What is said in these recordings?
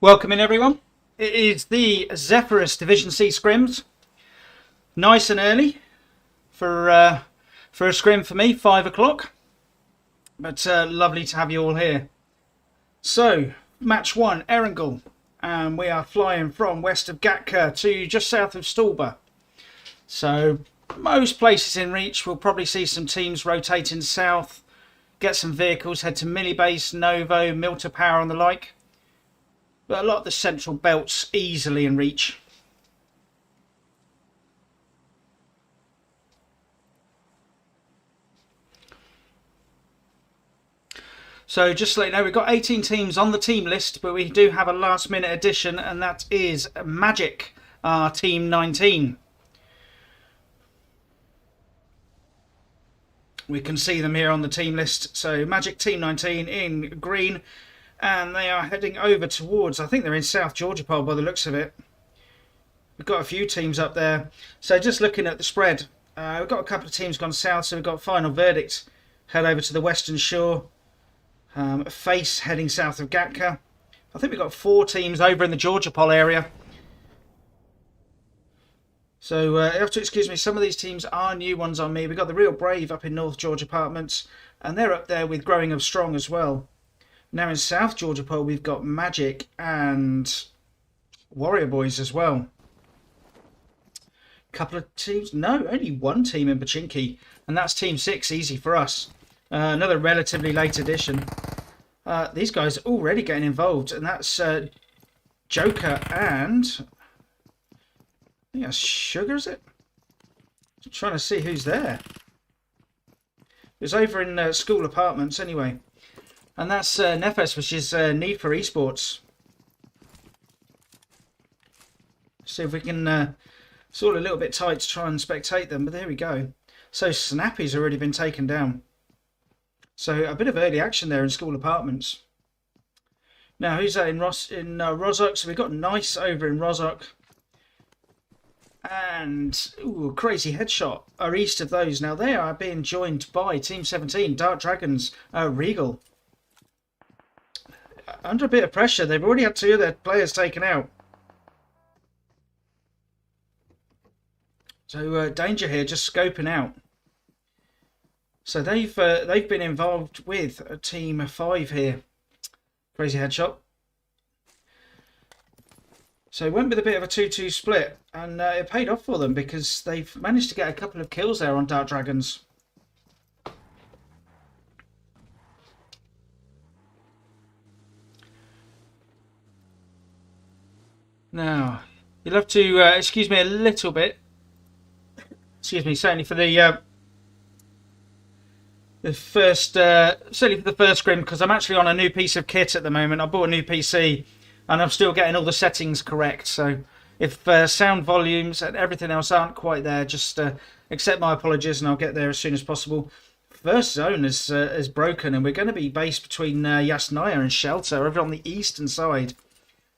Welcome in everyone. It is the ZEPHYRUS Division-C Scrims. Nice and early for a scrim for me, 5 o'clock. But lovely to have you all here. So, match 1, Erangel. And we are flying from west of Gatka to just south of Stulba. So, most places in reach. We'll probably see some teams rotating south. Get some vehicles, head to Millibase, Novo, Milta Power and the like. But a lot of the central belts easily in reach. So just to let you know, we've got 18 teams on the team list, but we do have a last minute addition, and that is Magic, our team 19. We can see them here on the team list. So Magic team 19 in green. And they are heading over towards, I think they're in South Georgia Pole by the looks of it. We've got a few teams up there. So just looking at the spread, we've got a couple of teams gone south. So we've got Final Verdict, head over to the Western Shore. Face heading south of Gatka. I think we've got 4 teams over in the Georgia Pole area. So you have to excuse me, some of these teams are new ones on me. We've got the Real Brave up in North Georgia Apartments. And they're up there with Growing of Strong as well. Now in South Georgia Pole, we've got Magic and Warrior Boys as well. Couple of teams, no, only one team in Pachinki, and that's Team 6, easy for us. Another relatively late addition. These guys are already getting involved, and that's Joker and I think that's Sugar, is it? I'm trying to see who's there. It's over in School Apartments anyway. And that's Nefes, which is Need for Esports. See if we can sort of a little bit tight to try and spectate them, but there we go. So Snappy's already been taken down. So a bit of early action there in School Apartments. Now who's that in Rozok? So we've got Nice over in Rozok. And ooh, Crazy Headshot are east of those. Now they are being joined by Team 17, Dark Dragons, Regal. Under a bit of pressure, they've already had 2 of their players taken out. So danger here, just scoping out. So they've been involved with a team 5 here. Crazy Headshot. So it went with a bit of a 2-2 split, and it paid off for them because they've managed to get a couple of kills there on Dark Dragons. Now, you'll have to excuse me a little bit. Excuse me, certainly for the first, certainly for the first scrim, because I'm actually on a new piece of kit at the moment. I bought a new PC, and I'm still getting all the settings correct. So, if sound volumes and everything else aren't quite there, just accept my apologies, and I'll get there as soon as possible. First zone is broken, and we're going to be based between Yasnaya and Shelter over on the eastern side.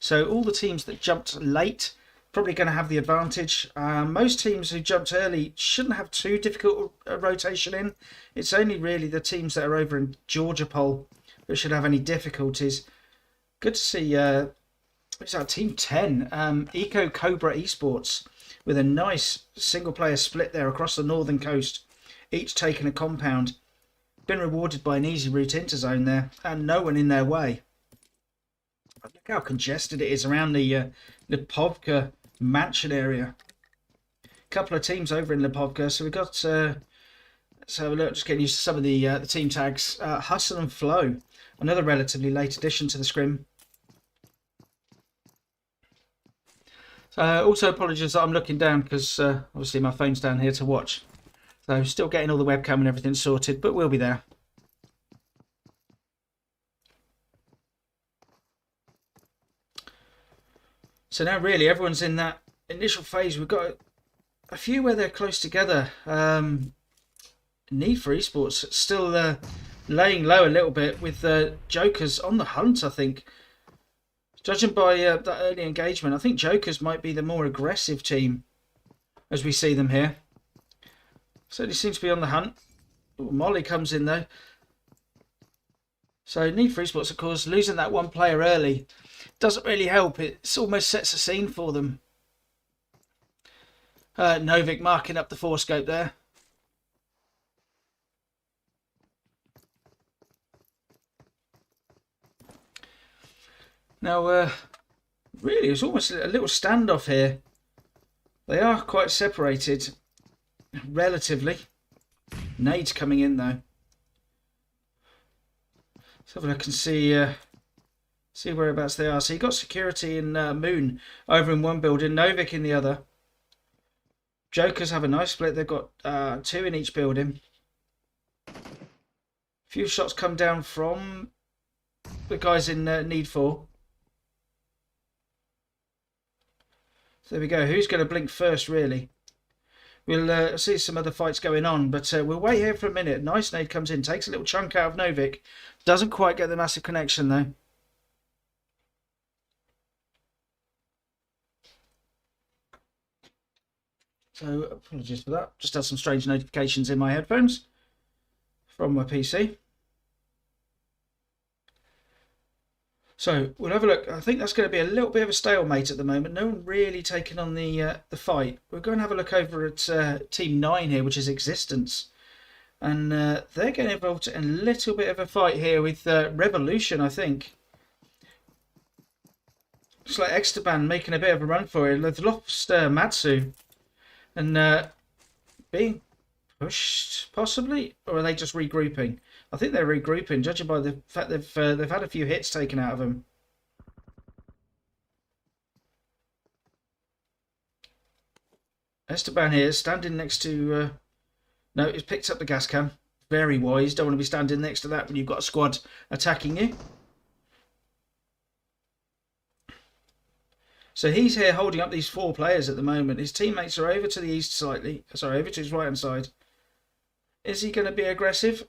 So all the teams that jumped late probably going to have the advantage. Most teams who jumped early shouldn't have too difficult a rotation in. It's only really the teams that are over in Georgia Pole that should have any difficulties. Good to see who's our Team 10, Eco Cobra Esports, with a nice single player split there across the northern coast, each taking a compound. Been rewarded by an easy route into zone there, and no one in their way. Look how congested it is around the Lipovka mansion area. A couple of teams over in Lipovka, so we've got let's have a look, just getting used to some of the team tags. Hustle and Flow, another relatively late addition to the scrim. So also apologies that I'm looking down because obviously my phone's down here to watch. So still getting all the webcam and everything sorted, but we'll be there. So now really everyone's in that initial phase. We've got a few where they're close together. Need for Esports still laying low a little bit with Jokers on the hunt, I think. Judging by that early engagement, I think Jokers might be the more aggressive team as we see them here. Certainly seems to be on the hunt. Ooh, Molly comes in though. So Need for Esports, of course, losing that one player early. doesn't really help. It almost sets a scene for them. Novik marking up the forescope there. Now, really, it's almost a little standoff here. They are quite separated, relatively. Nades coming in, though. Let's have a look and see whereabouts they are. So you've got security in Moon over in one building, Novik in the other. Jokers have a nice split. They've got 2 in each building. A few shots come down from the guys in Need For. So there we go. Who's going to blink first, really? We'll see some other fights going on, but we'll wait here for a minute. Nice nade comes in, takes a little chunk out of Novik. Doesn't quite get the massive connection, though. So, apologies for that. Just had some strange notifications in my headphones from my PC. So, we'll have a look. I think that's going to be a little bit of a stalemate at the moment. No one really taking on the fight. We're going to have a look over at Team 9 here, which is Existence. And they're getting involved in a little bit of a fight here with Revolution, I think. Looks like Esteban making a bit of a run for it. They've lost Matsu. And being pushed, possibly? Or are they just regrouping? I think they're regrouping, judging by the fact they've had a few hits taken out of them. Esteban here, standing next to... no, he's picked up the gas can. Very wise. Don't want to be standing next to that when you've got a squad attacking you. So he's here holding up these 4 players at the moment. His teammates are over to the east slightly. Sorry, over to his right-hand side. Is he going to be aggressive?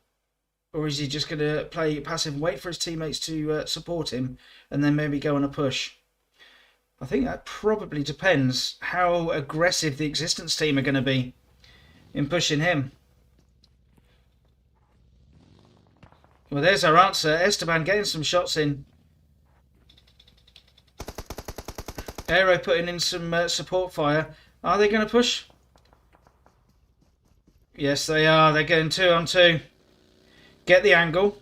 Or is he just going to play passive and wait for his teammates to support him and then maybe go on a push? I think that probably depends how aggressive the Existence team are going to be in pushing him. Well, there's our answer. Esteban getting some shots in. Aero putting in some support fire. Are they going to push? Yes, they are. They're going 2 on 2. Get the angle.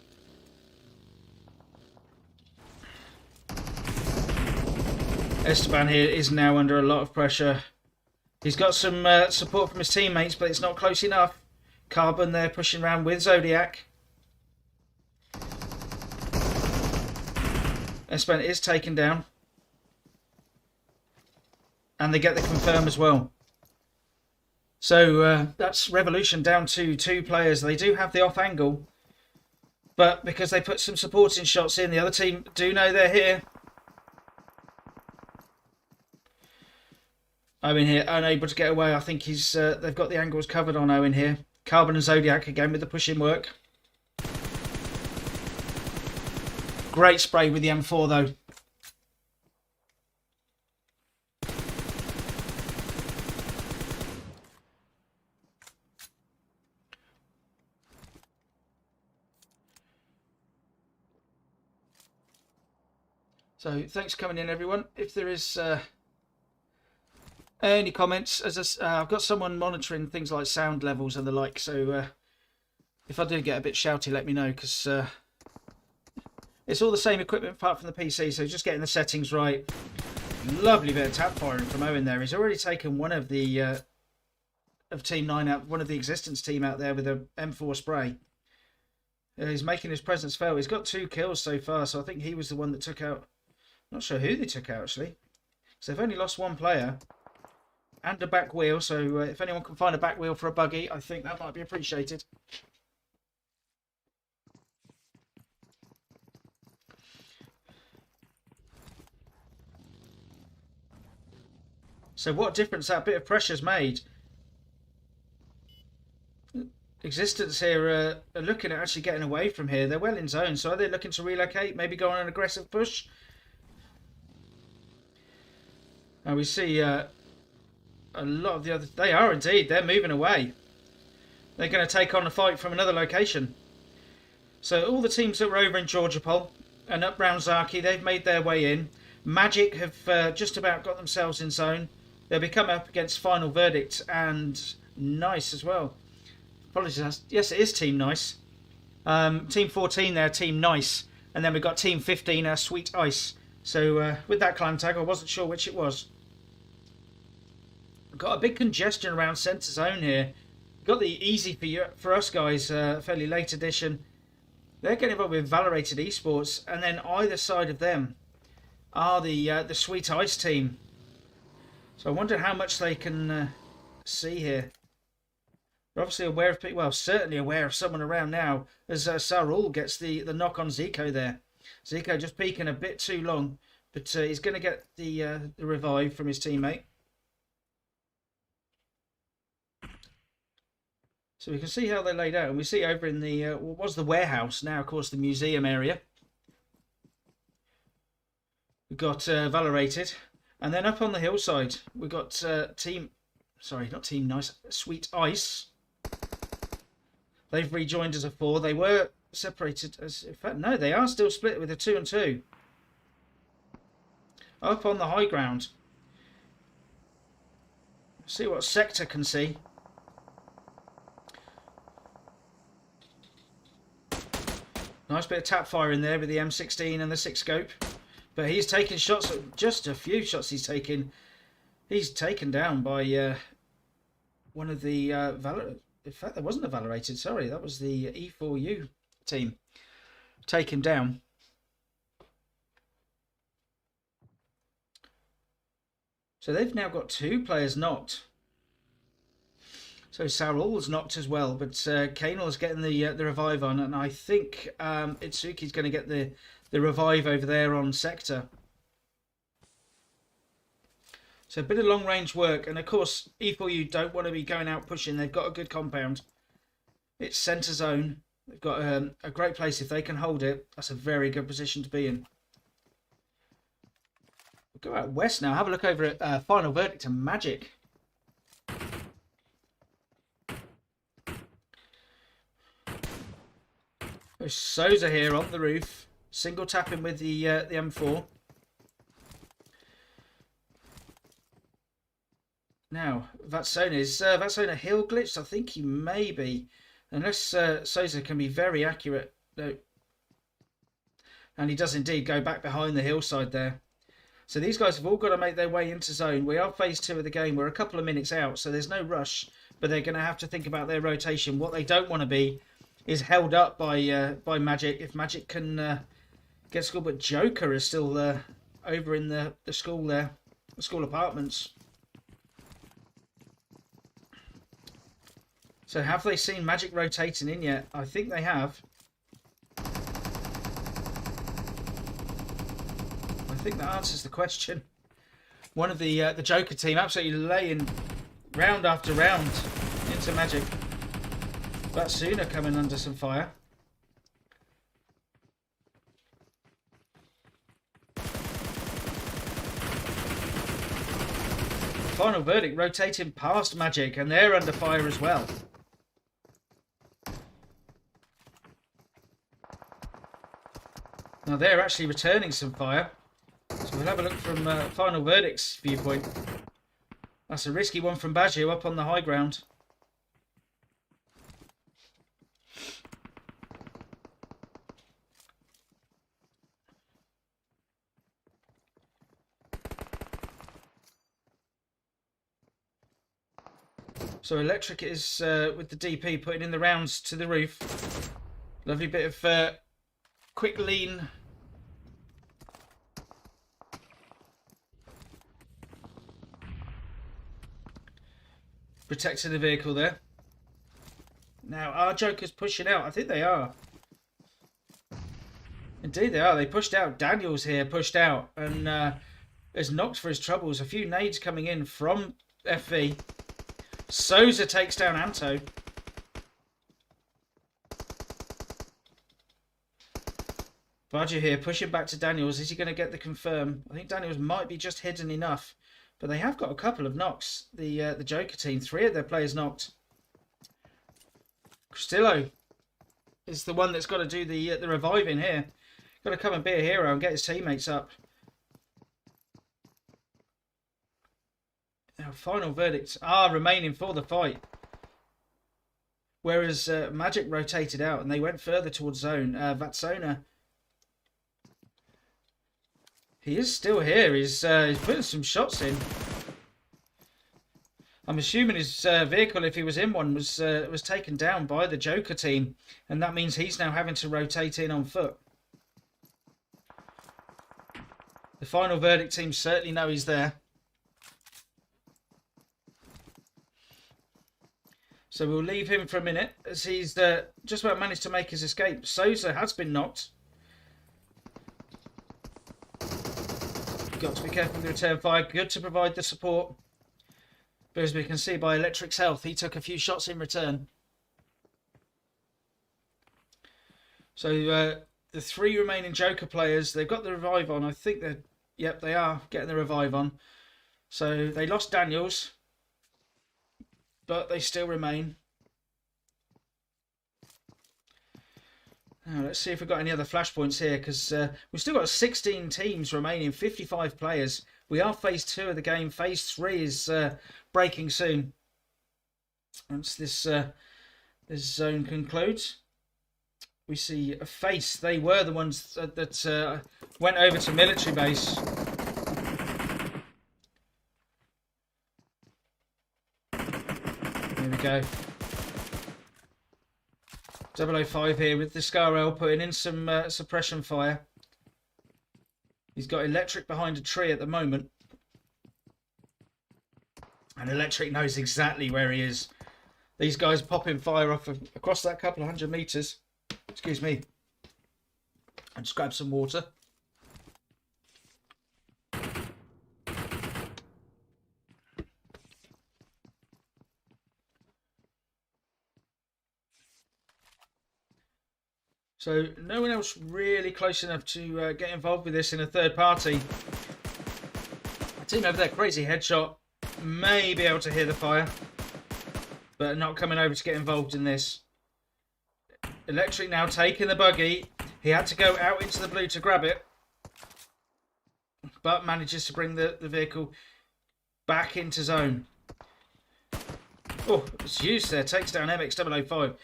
Esteban here is now under a lot of pressure. He's got some support from his teammates, but it's not close enough. Carbon there pushing around with Zodiac. Esteban is taken down. And they get the confirm as well. So that's Revolution down to 2 players. They do have the off angle. But because they put some supporting shots in, the other team do know they're here. Owen here, unable to get away. I think he's they've got the angles covered on Owen here. Carbon and Zodiac again with the push-in work. Great spray with the M4 though. So thanks for coming in, everyone. If there is any comments, I've got someone monitoring things like sound levels and the like. So if I do get a bit shouty, let me know, because it's all the same equipment apart from the PC. So just getting the settings right. Lovely bit of tap firing from Owen there. He's already taken one of the of Team 9 out, one of the Existence team out there with a M4 spray. He's making his presence felt. He's got 2 kills so far, so I think he was the one that took out. Not sure who they took out, actually. So they've only lost 1 player and a back wheel. So if anyone can find a back wheel for a buggy, I think that might be appreciated. So what difference that bit of pressure's made. Existence here are looking at actually getting away from here. They're well in zone. So are they looking to relocate? Maybe go on an aggressive push? And we see a lot of the other... They are indeed. They're moving away. They're going to take on a fight from another location. So all the teams that were over in Georgopol and up round Zaki, they've made their way in. Magic have just about got themselves in zone. They'll be coming up against Final Verdict and Nice as well. Apologies. Yes, it is Team Nice. Team 14 there, Team Nice. And then we've got Team 15, Sweet Ice. So with that clan tag, I wasn't sure which it was. We've got a big congestion around centre zone here. Got the easy for us guys, fairly late edition. They're getting involved with Valorated Esports, and then either side of them are the Sweet Ice team. So I wonder how much they can see here. They're obviously aware of people, well, certainly aware of someone around now, as Sarul gets the knock on Zico there. Zico just peeking a bit too long, but he's going to get the revive from his teammate. So we can see how they laid out, and we see over in the what was the warehouse, now of course the museum area. We've got Valorated, and then up on the hillside we've got Sweet Ice. They've rejoined as a 4. They were separated as, in fact, no, they are still split with a 2 and 2. Up on the high ground. See what Sector can see. Nice bit of tap fire in there with the M16 and the 6 scope. But he's taking shots, just a few shots he's taken. He's taken down by one of the in fact, there wasn't a Valorated, sorry. That was the E4U team. Take him down. So they've now got 2 players knocked. So Sarul's knocked as well, but Kanel's getting the revive on, and I think Itsuki's going to get the revive over there on Sector. So a bit of long range work, and of course E4U don't want to be going out pushing. They've got a good compound. It's centre zone. They've got a great place. If they can hold it, that's a very good position to be in. We'll go out west now. Have a look over at Final Verdict and Magic. There's Souza here on the roof, single tapping with the M4. Now, Vatsona, is Vatsona hill glitched? I think he may be, unless Souza can be very accurate. No. And he does indeed go back behind the hillside there. So these guys have all got to make their way into zone. We are phase 2 of the game. We're a couple of minutes out, so there's no rush, but they're going to have to think about their rotation. What they don't want to be is held up by Magic. If Magic can get school, but Joker is still over in the school there, the school apartments. So have they seen Magic rotating in yet? I think they have. I think that answers the question. One of the Joker team absolutely laying round after round into Magic. Vatsuna coming under some fire. Final Verdict rotating past Magic, and they're under fire as well. Now they're actually returning some fire. So we'll have a look from Final Verdict's viewpoint. That's a risky one from Baggio up on the high ground. So Electric is with the DP putting in the rounds to the roof. Lovely bit of quick lean. Protecting the vehicle there. Now, are Jokers pushing out? I think they are. Indeed they are. They pushed out. Daniels here pushed out and is knocked for his troubles. A few nades coming in from FV. Souza takes down Anto. Baggio here pushing back to Daniels. Is he going to get the confirm? I think Daniels might be just hidden enough. But they have got a couple of knocks. The Joker team, 3 of their players knocked. Cristillo is the one that's got to do the reviving here. Got to come and be a hero and get his teammates up. Now, final verdicts are remaining for the fight. Whereas Magic rotated out and they went further towards zone. Vatsona, he is still here. He's putting some shots in. I'm assuming his vehicle, if he was in one, was taken down by the Joker team. And that means he's now having to rotate in on foot. The final verdict team certainly know he's there. So we'll leave him for a minute as he's just about managed to make his escape. Sousa has been knocked. Got to be careful with the return fire. Good to provide the support. But as we can see by Electric's health, he took a few shots in return. So the 3 remaining Joker players, they've got the revive on. I think they're... Yep, they are getting the revive on. So they lost Daniels, but they still remain. Now, let's see if we've got any other flashpoints here, because we've still got 16 teams remaining, 55 players. We are phase 2 of the game. Phase 3 is breaking soon. Once this zone concludes, we see a face. They were the ones that went over to military base. Here we go. 005 here with the Scarel putting in some suppression fire. He's got Electric behind a tree at the moment. And Electric knows exactly where he is. These guys popping fire off across that couple of 100 meters. Excuse me. I just grab some water. So no one else really close enough to get involved with this in a third party. The team over there, Crazy Headshot, may be able to hear the fire, but not coming over to get involved in this. Electric now taking the buggy. He had to go out into the blue to grab it, but manages to bring the vehicle back into zone. Oh, it's used there. Takes down MX-005.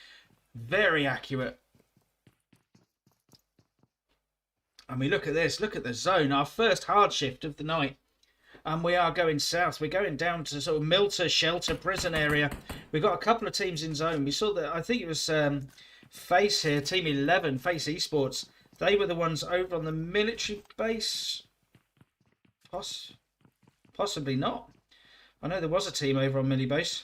Very accurate. And we look at this, look at the zone, our first hard shift of the night. And we are going south. We're going down to sort of Milter Shelter prison area. We've got a couple of teams in zone. We saw that, I think it was Face here, Team 11, Face Esports. They were the ones over on the military base. Possibly not. I know there was a team over on Millie base.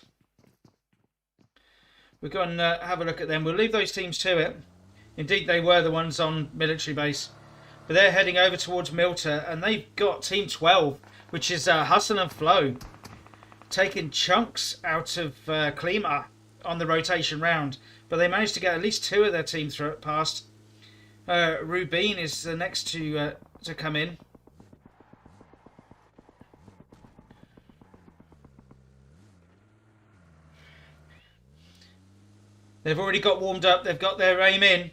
We'll go and have a look at them. We'll leave those teams to it. Indeed, they were the ones on military base. But they're heading over towards Milter, and they've got Team 12, which is Hustle and Flow, taking chunks out of Klima on the rotation round. But they managed to get at least 2 of their team past. Rubin is the next to come in. They've already got warmed up. They've got their aim in.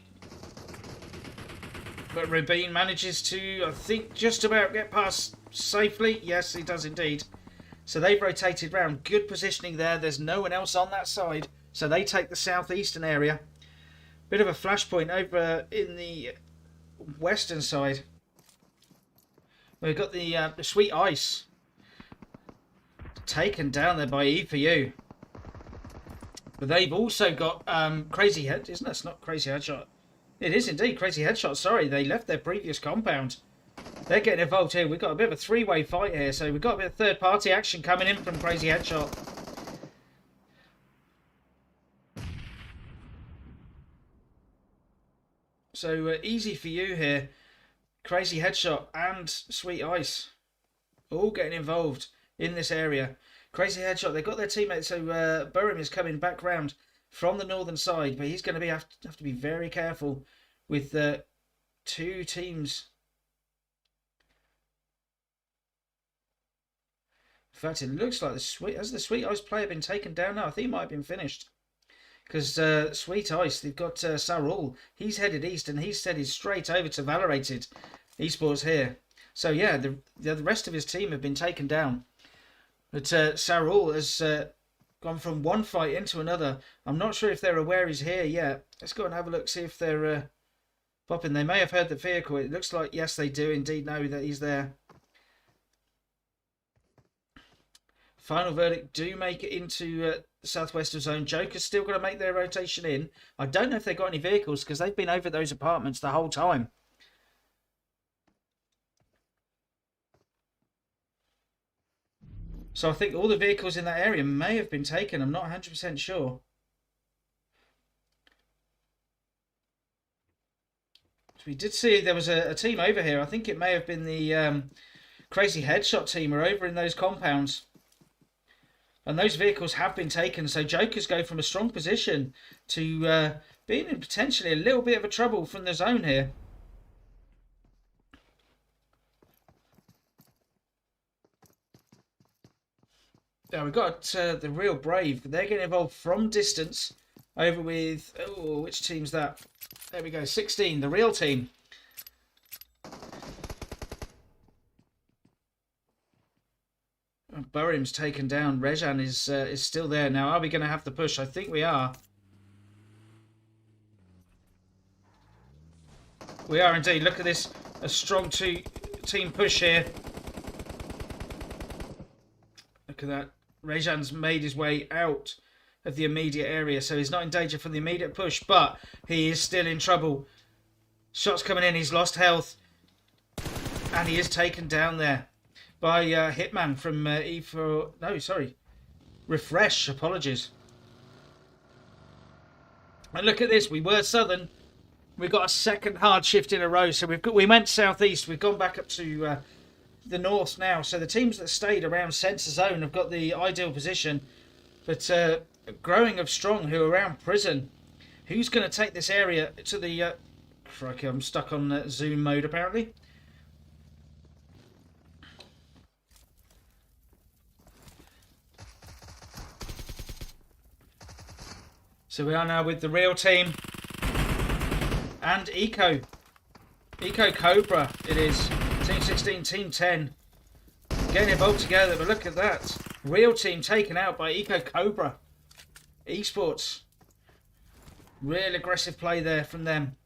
But Rubin manages to, I think, just about get past safely. Yes, he does indeed. So they've rotated round. Good positioning there. There's no one else on that side. So they take the southeastern area. Bit of a flashpoint over in the western side. We've got the Sweet Ice taken down there by E4U. But they've also got Crazy Head. Isn't that? It's not Crazy Headshot. It is indeed Crazy Headshot. Sorry, they left their previous compound. They're getting involved here. We've got a bit of a 3-way fight here. So we've got a bit of third-party action coming in from Crazy Headshot. So easy for you here. Crazy Headshot and Sweet Ice all getting involved in this area. Crazy Headshot, they've got their teammate. So Burham is coming back round from the northern side, but he's going to have to be very careful with 2 teams. In fact, it looks like has the Sweet Ice player been taken down now? I think he might have been finished. Because Sweet Ice, they've got Sarul. He's headed east and he's headed straight over to Valorated Esports here. So yeah, the rest of his team have been taken down. But Sarul has gone from one fight into another. I'm not sure if they're aware he's here yet. Let's go and have a look, see if they're popping. They may have heard the vehicle. It looks like, yes, they do indeed know that he's there. Final verdict do make it into the southwestern zone. Joker's still going to make their rotation in. I don't know if they've got any vehicles because they've been over those apartments the whole time. So I think all the vehicles in that area may have been taken. I'm not 100% sure. So we did see there was a team over here. I think it may have been the Crazy Headshot team are over in those compounds. And those vehicles have been taken. So Jokers go from a strong position to being in potentially a little bit of a trouble from the zone here. Now we've got the Real Brave. They're getting involved from distance over with... Oh, which team's that? There we go, 16, the Real team. Burham's taken down. Rejan is still there. Now, are we going to have the push? I think we are. We are indeed. Look at this. A strong team push here. Look at that. Rejan's made his way out of the immediate area, so he's not in danger from the immediate push, but he is still in trouble. Shots coming in. He's lost health. And he is taken down there by Hitman from E4... No, sorry. Refresh. Apologies. And look at this. We were southern. We got a second hard shift in a row. So we went southeast. We've gone back up to the north now. So the teams that stayed around Sensor Zone have got the ideal position. But growing of strong who are around prison. Who's going to take this area to the... Crikey, I'm stuck on zoom mode apparently. So we are now with the Real team and Eco Cobra. It is Team 16, Team 10 getting involved together. But look at that, Real team taken out by Eco Cobra Esports. Real aggressive play there from them.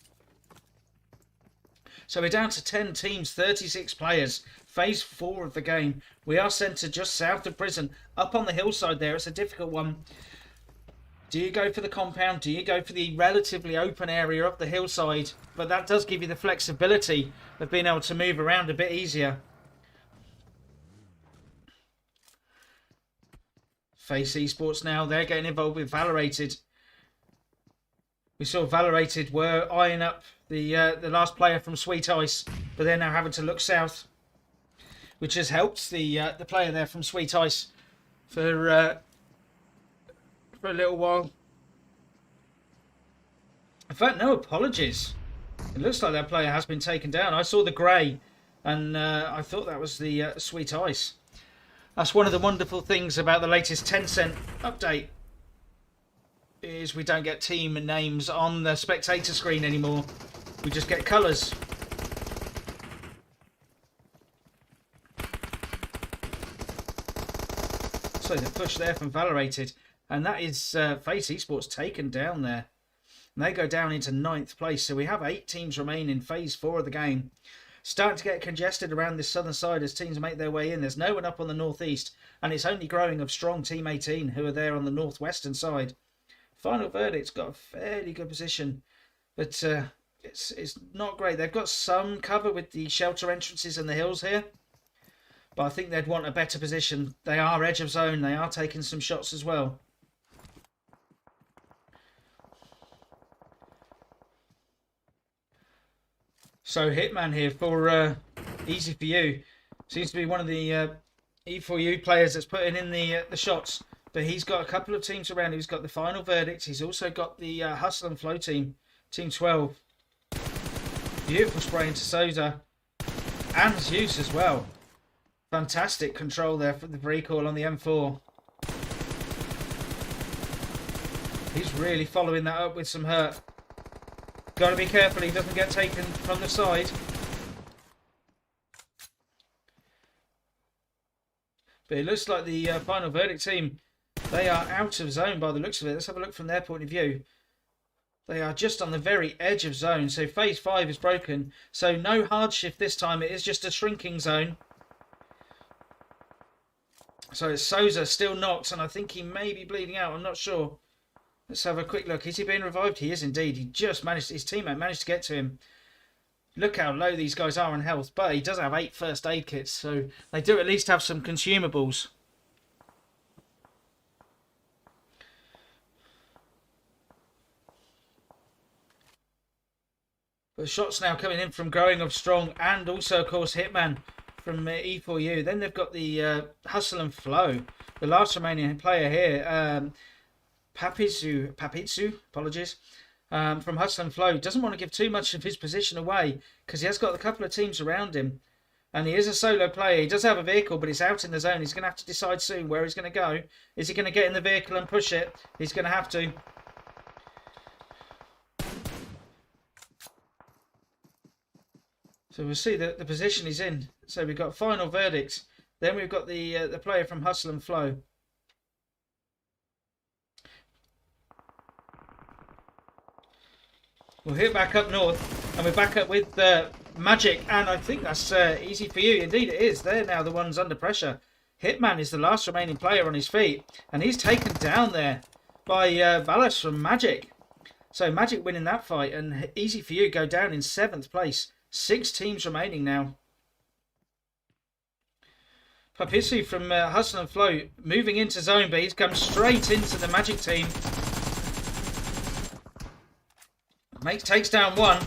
So we're down to 10 teams, 36 players. Phase 4 of the game. We are centred just south of prison, up on the hillside there. It's a difficult one. Do you go for the compound? Do you go for the relatively open area up the hillside? But that does give you the flexibility of being able to move around a bit easier. Face Esports now. They're getting involved with Valorated. We saw Valorated were eyeing up the last player from Sweet Ice. But they're now having to look south. Which has helped the player there from Sweet Ice for a little while. In fact, no apologies. It looks like that player has been taken down. I saw the grey and I thought that was the Sweet Ice. That's one of the wonderful things about the latest Tencent update, is we don't get team names on the spectator screen anymore. We just get colours. So the push there from Valorated. And that is Face Esports taken down there. And they go down into 9th place. So we have 8 teams remain in Phase 4 of the game. Starting to get congested around this southern side as teams make their way in. There's no one up on the northeast. And it's only growing of strong Team 18 who are there on the northwestern side. Final Verdict's got a fairly good position. But it's not great. They've got some cover with the shelter entrances and the hills here. But I think they'd want a better position. They are edge of zone. They are taking some shots as well. So Hitman here for Easy For You. Seems to be one of the E4U players that's putting in the shots. But he's got a couple of teams around. He's got the Final Verdict. He's also got the Hustle and Flow team. Team 12. Beautiful spray into Soda. And Zeus as well. Fantastic control there for the recall on the M4. He's really following that up with some hurt. Got to be careful he doesn't get taken from the side. But it looks like the final verdict team, they are out of zone by the looks of it. Let's have a look from their point of view. They are just on the very edge of zone. So phase 5 is broken. So no hard shift this time. It is just a shrinking zone. So it's Souza still knocked, and I think he may be bleeding out. I'm not sure. Let's have a quick look. Is he being revived? He is indeed. He just managed, his teammate managed to get to him. Look how low these guys are on health. But he does have 8 first aid kits, so they do at least have some consumables. The shots now coming in from Growing of Strong and also, of course, Hitman from E4U. Then they've got the Hustle and Flow. The last remaining player here, Papitsu, apologies, from Hustle and Flow. Doesn't want to give too much of his position away because he has got a couple of teams around him. And he is a solo player. He does have a vehicle, but it's out in the zone. He's going to have to decide soon where he's going to go. Is he going to get in the vehicle and push it? He's going to have to. So we'll see the position he's in. So we've got final verdict. Then we've got the player from Hustle and Flow. We'll hit back up north, and we're back up with Magic, and I think that's easy for you. Indeed it is. They're now the ones under pressure. Hitman is the last remaining player on his feet, and he's taken down there by Ballas from Magic. So Magic winning that fight, and easy for you go down in 7th place. 6 teams remaining now. Papisu from Hustle and Flow moving into zone, but he's come straight into the Magic team. Takes down one.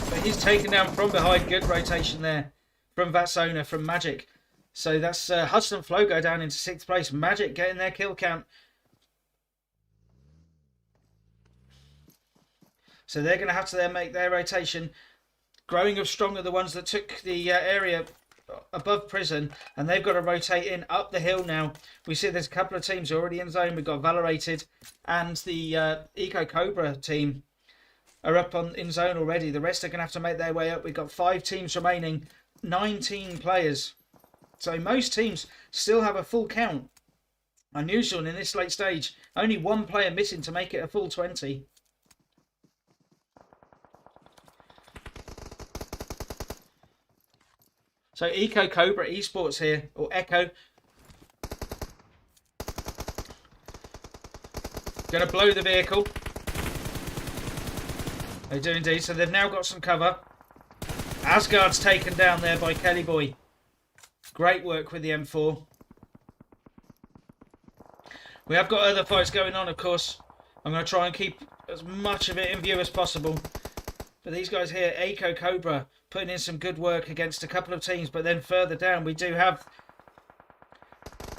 But he's taken down from behind. Good rotation there from Vatsona from Magic. So that's Hustle and Flow go down into 6th place. Magic getting their kill count. So they're going to have to then make their rotation. Growing of Strong are the ones that took the area above prison, and they've got to rotate in up the hill now. We see there's a couple of teams already in zone. We've got Valorated and the Eco Cobra team are up in zone already. The rest are going to have to make their way up. We've got 5 teams remaining, 19 players. So most teams still have a full count. Unusual in this late stage. Only 1 player missing to make it a full 20. So Eco Cobra Esports here, or Echo. Going to blow the vehicle. They do indeed. So they've now got some cover. Asgard's taken down there by Kelly Boy. Great work with the M4. We have got other fights going on, of course. I'm going to try and keep as much of it in view as possible. But these guys here, Eco Cobra, putting in some good work against a couple of teams. But then further down, we do have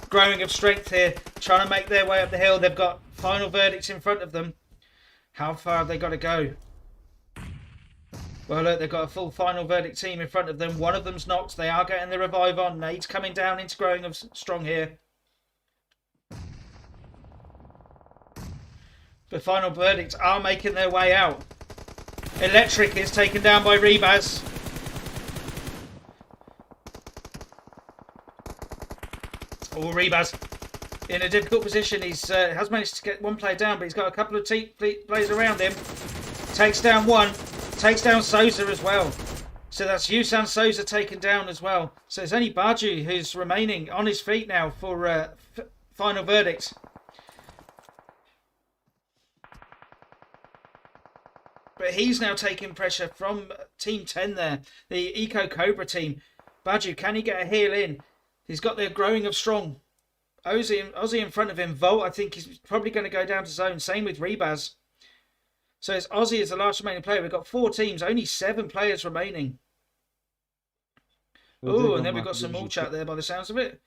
Growing of Strength here, trying to make their way up the hill. They've got final verdicts in front of them. How far have they got to go? Well, look, they've got a full final verdict team in front of them. One of them's knocked. They are getting the revive on. Nade's coming down into Growing of Strong here. The final verdicts are making their way out. Electric is taken down by Rebaz. Oh, Rebaz in a difficult position. He's has managed to get 1 player down, but he's got a couple of players around him. Takes down 1. Takes down Souza as well. So that's Yusan Souza taken down as well. So it's only Baju who's remaining on his feet now for final verdict. But he's now taking pressure from Team 10 there. The Eco Cobra team. Baju, can he get a heal in? He's got the Growing of Strong. Ozzy in front of him. Volt, I think he's probably going to go down to zone. Same with Rebaz. So it's Ozzy as the last remaining player. We've got 4 teams. Only 7 players remaining. Oh, and then we've got some more chat there by the sounds of it.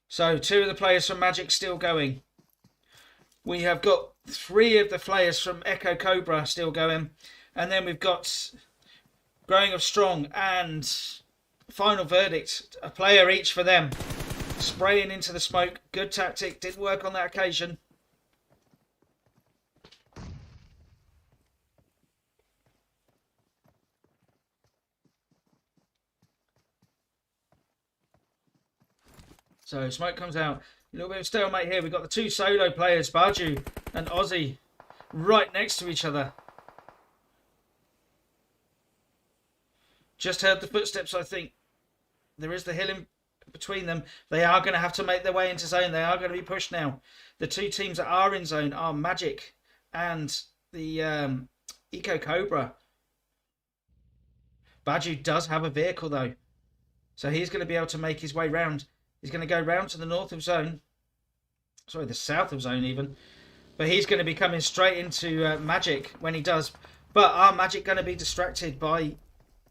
So 2 of the players from Magic still going. We have got 3 of the players from Echo Cobra still going. And then we've got Growing of Strong and Final Verdict. A player each for them. Spraying into the smoke. Good tactic. Didn't work on that occasion. So smoke comes out. A little bit of stalemate here. We've got the two solo players, Baju and Ozzy, right next to each other. Just heard the footsteps, I think. There is the hill in between them. They are going to have to make their way into zone. They are going to be pushed now. The two teams that are in zone are Magic and the Eco Cobra. Baju does have a vehicle though, so he's going to be able to make his way round. He's going to go round to the north of zone. Sorry, the south of zone even. But he's going to be coming straight into Magic when he does. But are Magic going to be distracted by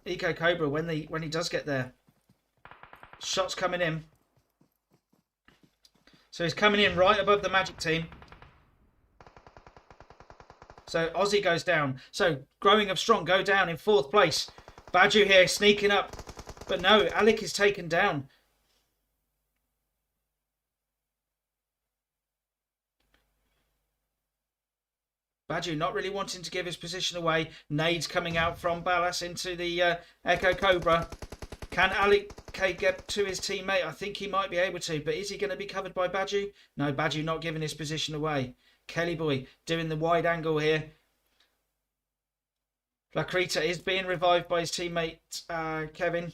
Eco Cobra when he does get there? Shots coming in. So he's coming in right above the Magic team. So Ozzy goes down. So Growing of Strong go down in 4th place. Baju here sneaking up. But no, Alec is taken down. Baju not really wanting to give his position away. Nades coming out from Ballas into the Echo Cobra. Can Alec get to his teammate? I think he might be able to, but is he going to be covered by Baju? No, Baju not giving his position away. Kelly Boy doing the wide angle here. Lacrita is being revived by his teammate, Kevin.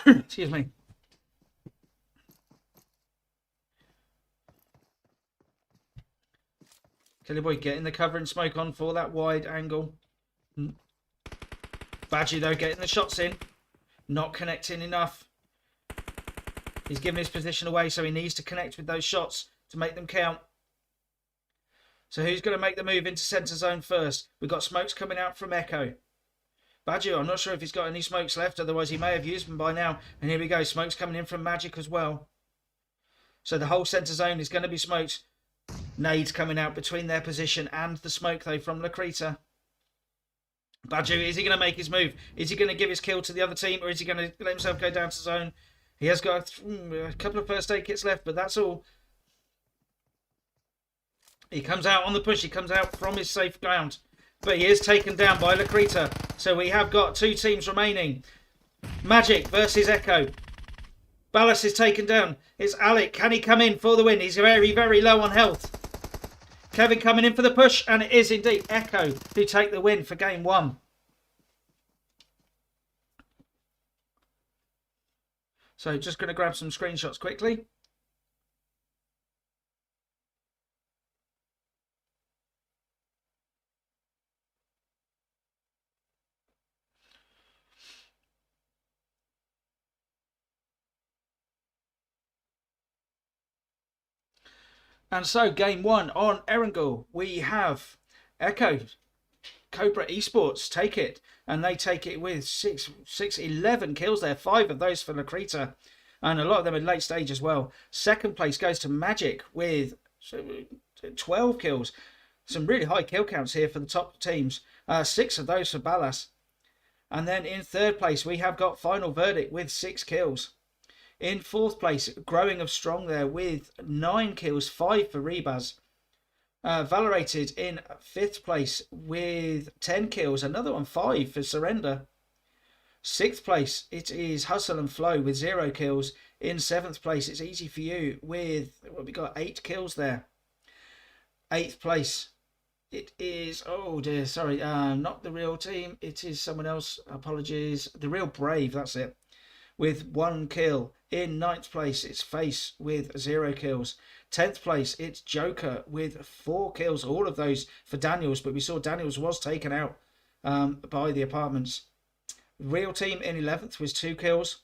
Excuse me. Kelly Boy getting the cover and smoke on for that wide angle. Baju, though, getting the shots in. Not connecting enough. He's giving his position away, so he needs to connect with those shots to make them count. So who's going to make the move into centre zone first? We've got smokes coming out from Echo. Baju, I'm not sure if he's got any smokes left, otherwise he may have used them by now. And here we go, smokes coming in from Magic as well. So the whole centre zone is going to be smoked. Nades coming out between their position and the smoke, though, from Lacrita. Baju, is he going to make his move? Is he going to give his kill to the other team, or is he going to let himself go down to zone? He has got a couple of first aid kits left, but that's all. He comes out on the push. He comes out from his safe ground. But he is taken down by Lacrita. So we have got two teams remaining. Magic versus Echo. Ballas is taken down. It's Alec. Can he come in for the win? He's very, very low on health. Kevin coming in for the push. And it is indeed Echo who take the win for game 1. So just going to grab some screenshots quickly. And so, game 1 on Erangel, we have Echo Cobra Esports take it, and they take it with 11 kills there, 5 of those for Lacrita, and a lot of them in late stage as well. Second place goes to Magic with 12 kills. Some really high kill counts here for the top teams. 6 of those for Ballas. And then in third place, we have got Final Verdict with 6 kills. In fourth place, Growing of Strong there with 9 kills, 5 for Rebaz. Valorated in fifth place with 10 kills, another one 5 for Surrender. Sixth place, it is Hustle and Flow with 0 kills. In seventh place, it's Easy For You with, what we got, 8 kills there. Eighth place, it is, oh dear, sorry, not the real team, it is someone else, apologies, The Real Brave, that's it, with 1 kill. In ninth place, it's Face with 0 kills. 10th place, it's Joker with 4 kills. All of those for Daniels, but we saw Daniels was taken out by the apartments. Real Team in 11th was 2 kills.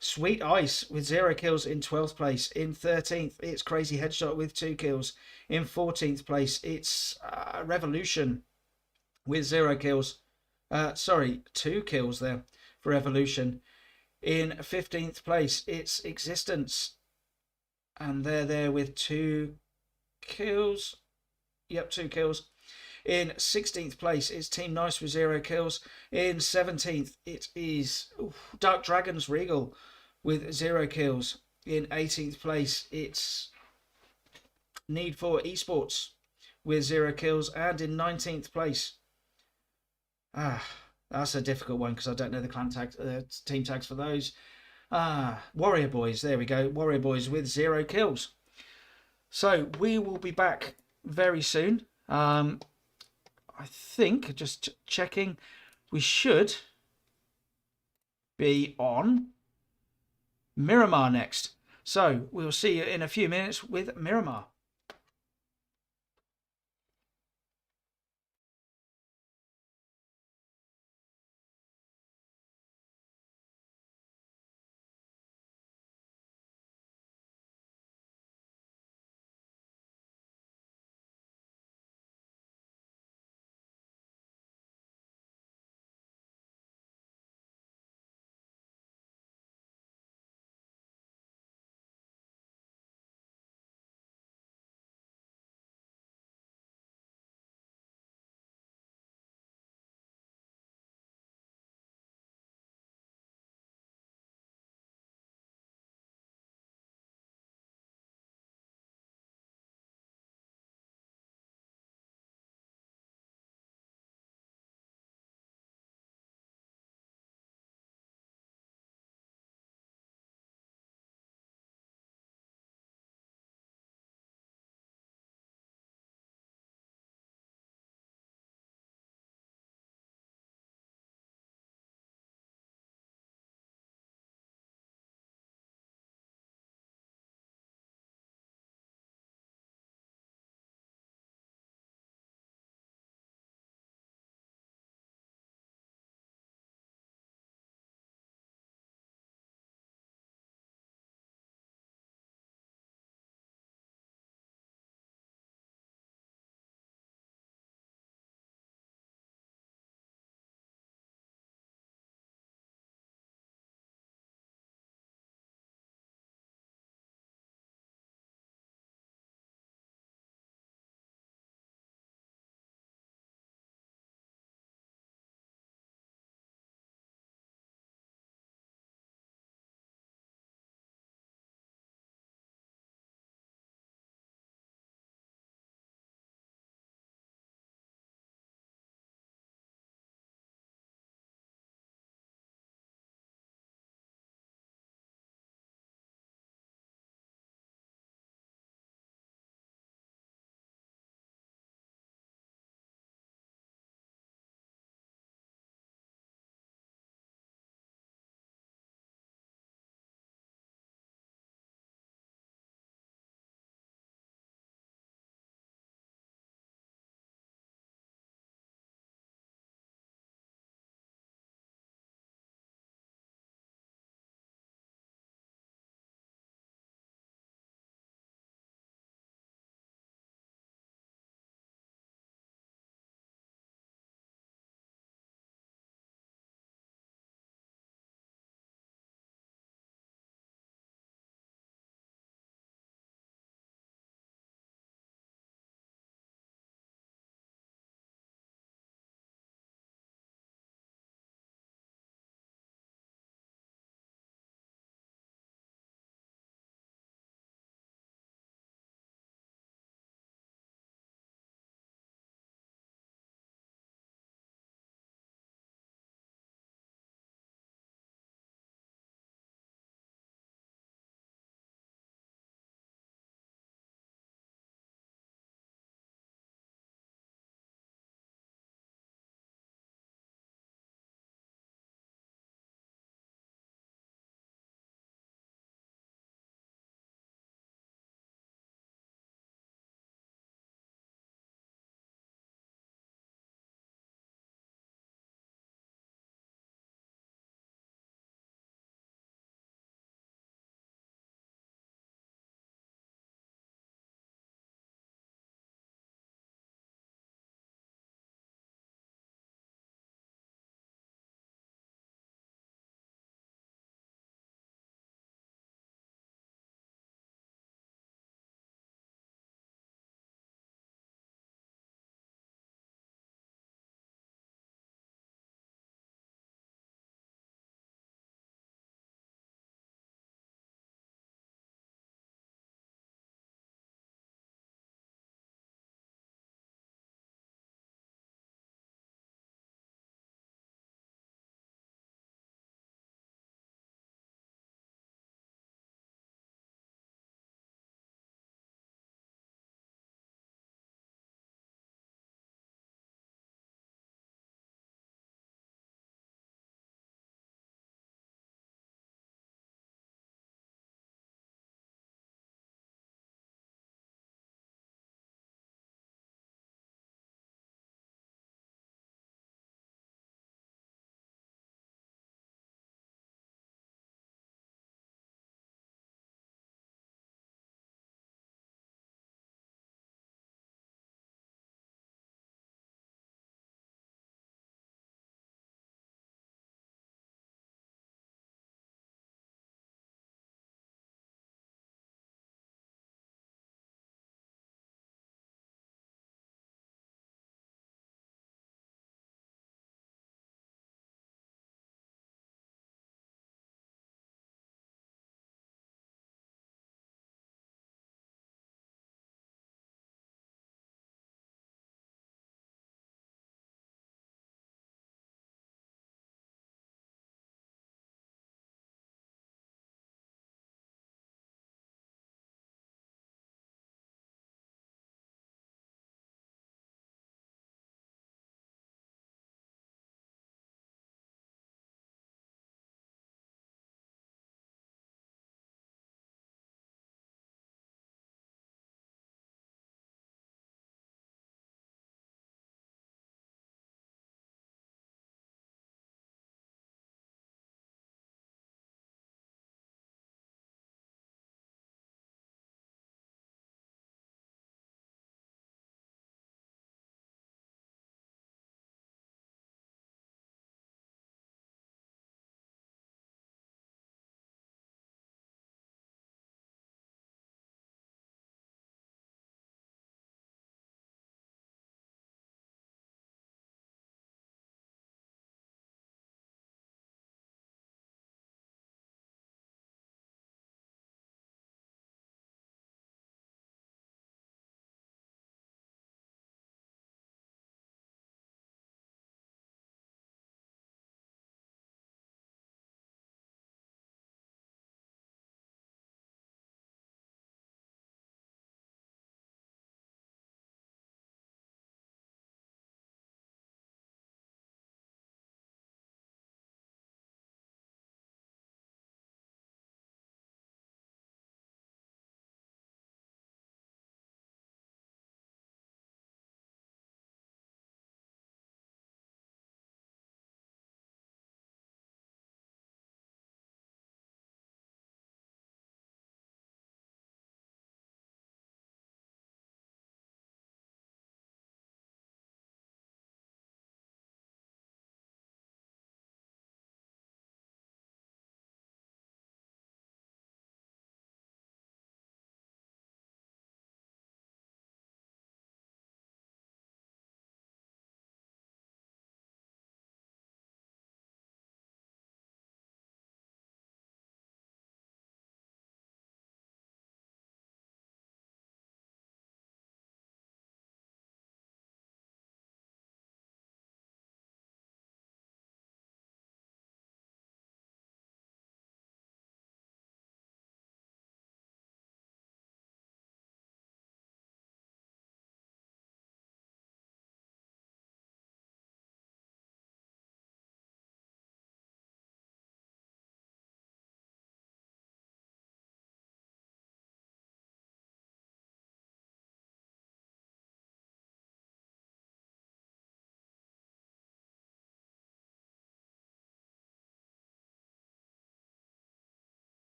Sweet Ice with 0 kills in 12th place. In 13th, it's Crazy Headshot with 2 kills. In 14th place, it's Revolution with 0 kills. 2 kills there for Revolution. In 15th place, it's Existence. And they're there with 2 kills. Yep, 2 kills. In 16th place, it's Team Nice with 0 kills. In 17th, it is Dark Dragons Regal with 0 kills. In 18th place, it's Need for Esports with 0 kills. And in 19th place, that's a difficult one because I don't know the clan tags, team tags for those. Warrior Boys. There we go. Warrior Boys with 0 kills. So we will be back very soon. I think, just checking, we should be on Miramar next. So we'll see you in a few minutes with Miramar.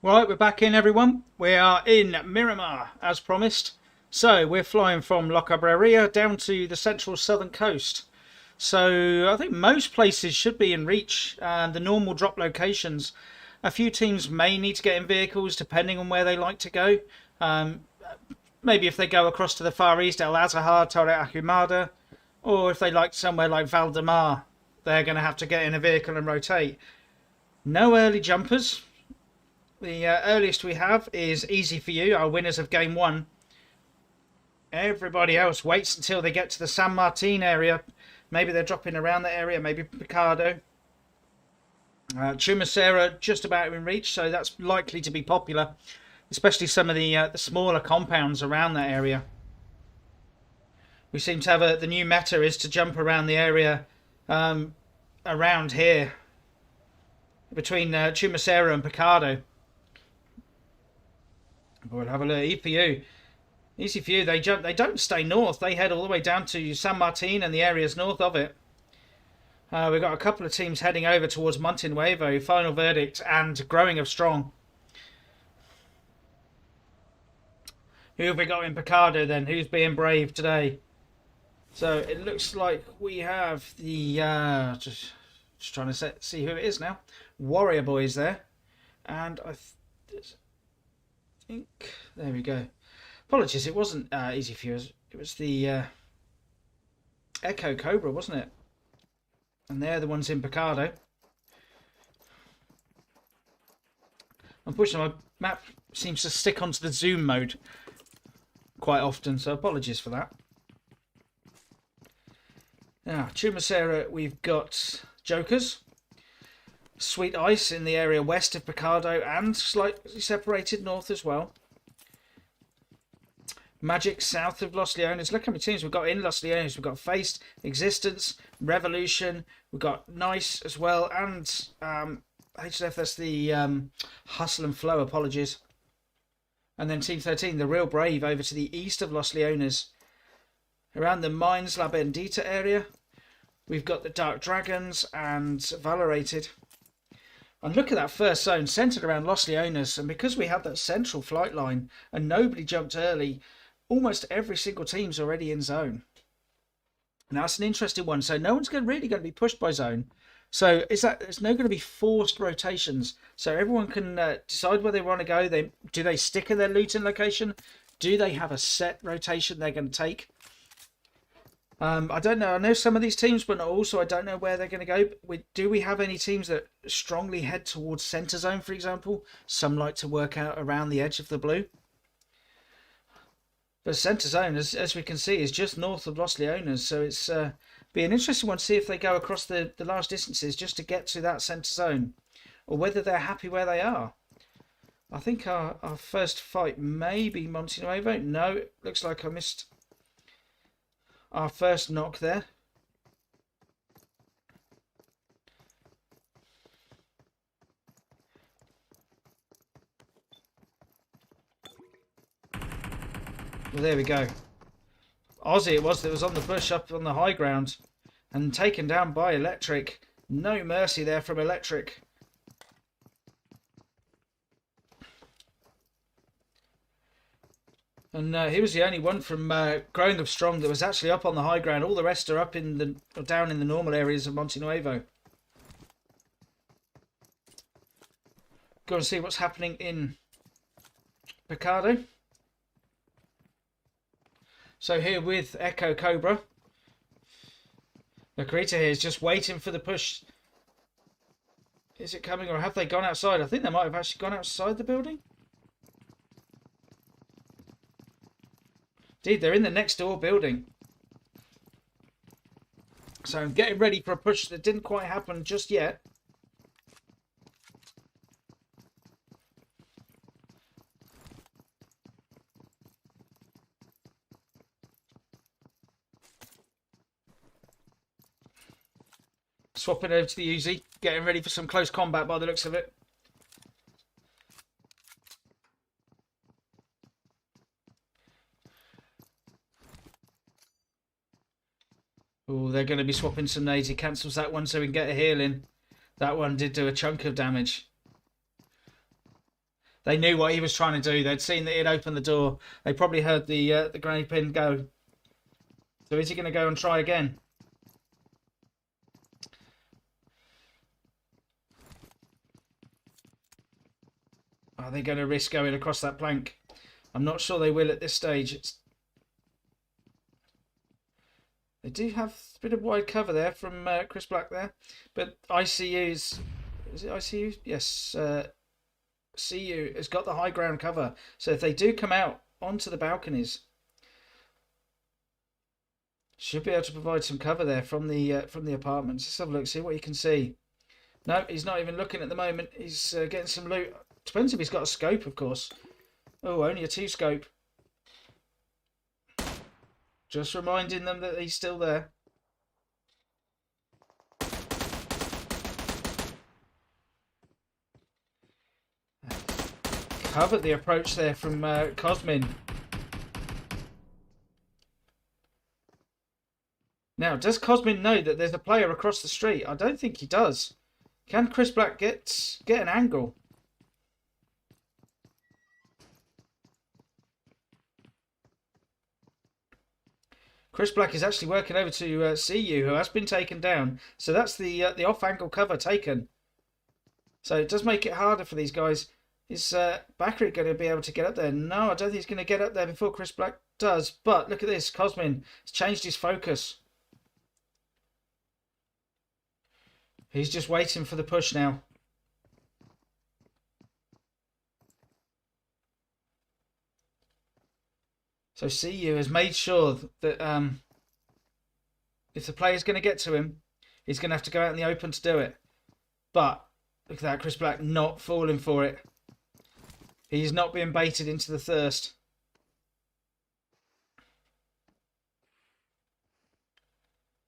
Right, we're back in, everyone. We are in Miramar, as promised. So we're flying from La Cabrera down to the central southern coast. So I think most places should be in reach, and the normal drop locations. A few teams may need to get in vehicles depending on where they like to go. Maybe if they go across to the Far East, El Azahar, Torre Ahumada, or if they like somewhere like Valdemar, they're going to have to get in a vehicle and rotate. No early jumpers. The earliest we have is Easy For You, our winners of Game 1. Everybody else waits until they get to the San Martin area. Maybe they're dropping around that area, maybe Picardo. Chumacera just about in reach, so that's likely to be popular. Especially some of the smaller compounds around that area. We seem to have the new meta is to jump around the area around here. Between Chumacera and Picardo. We'll have a look. EPU. Easy for you. They jump. They don't stay north. They head all the way down to San Martin and the areas north of it. We've got a couple of teams heading over towards Monte Nuevo, Final Verdict, and Growing of Strong. Who have we got in Picardo then? Who's being brave today? So it looks like we have the just trying to see who it is now. Warrior Boys there, and I think there we go. Apologies, it wasn't Easy for You. It was the Echo Cobra, wasn't it? And they're the ones in Picardo. Unfortunately, my map seems to stick onto the zoom mode quite often, so apologies for that. Now, Chumacera, we've got Jokers. Sweet Ice in the area west of Picardo and slightly separated north as well. Magic south of Los Leones. Look how many teams we've got in Los Leones. We've got Faced, Existence, Revolution. We've got Nice as well. And HLF, that's the Hustle and Flow, apologies. And then Team 13, the Real Brave, over to the east of Los Leones. Around the Mines La Bendita area, we've got the Dark Dragons and Valorated. And look at that first zone, centred around Los Leones. And because we have that central flight line and nobody jumped early, almost every single team's already in zone. Now, that's an interesting one. So no one's really going to be pushed by zone. So there's no going to be forced rotations. So everyone can decide where they want to go. Do they stick in their looting location? Do they have a set rotation they're going to take? I don't know. I know some of these teams, but also I don't know where they're going to go. Do we have any teams that strongly head towards centre zone, for example? Some like to work out around the edge of the blue. But centre zone, as we can see, is just north of Los Leones. So it's be an interesting one to see if they go across the large distances just to get to that centre zone. Or whether they're happy where they are. I think our first fight may be Monte Nuevo. No, it looks like I missed our first knock there. Well, there we go. Aussie it was that was on the bush up on the high ground and taken down by Electric. No mercy there from Electric. And he was the only one from Growing of Strong that was actually up on the high ground. All the rest are up down in the normal areas of Monte Nuevo. Go and see what's happening in Picardo. So here with Echo Cobra. Macarita here is just waiting for the push. Is it coming or have they gone outside? I think they might have actually gone outside the building. Indeed, they're in the next door building. So I'm getting ready for a push that didn't quite happen just yet. Swapping over to the Uzi, getting ready for some close combat by the looks of it. Oh, they're going to be swapping some nades. He cancels that one so we can get a heal in. That one did do a chunk of damage. They knew what he was trying to do. They'd seen that he'd opened the door. They probably heard the grenade pin go. So is he going to go and try again? Are they going to risk going across that plank? I'm not sure they will at this stage. They do have a bit of wide cover there from Chris Black there. But ICU's... Is it ICU? Yes. CU has got the high ground cover. So if they do come out onto the balconies, should be able to provide some cover there from the apartments. Let's have a look, see what you can see. No, he's not even looking at the moment. He's getting some loot. Depends if he's got a scope, of course. Oh, only a 2 scope. Just reminding them that he's still there. Covered the approach there from Cosmin. Now, does Cosmin know that there's a player across the street? I don't think he does. Can Chris Black get an angle? Chris Black is actually working over to CU, who has been taken down. So that's the off-angle cover taken. So it does make it harder for these guys. Is Bakary going to be able to get up there? No, I don't think he's going to get up there before Chris Black does. But look at this. Cosmin has changed his focus. He's just waiting for the push now. So CU has made sure that if the player's going to get to him, he's going to have to go out in the open to do it. But look at that, Chris Black not falling for it. He's not being baited into the thirst.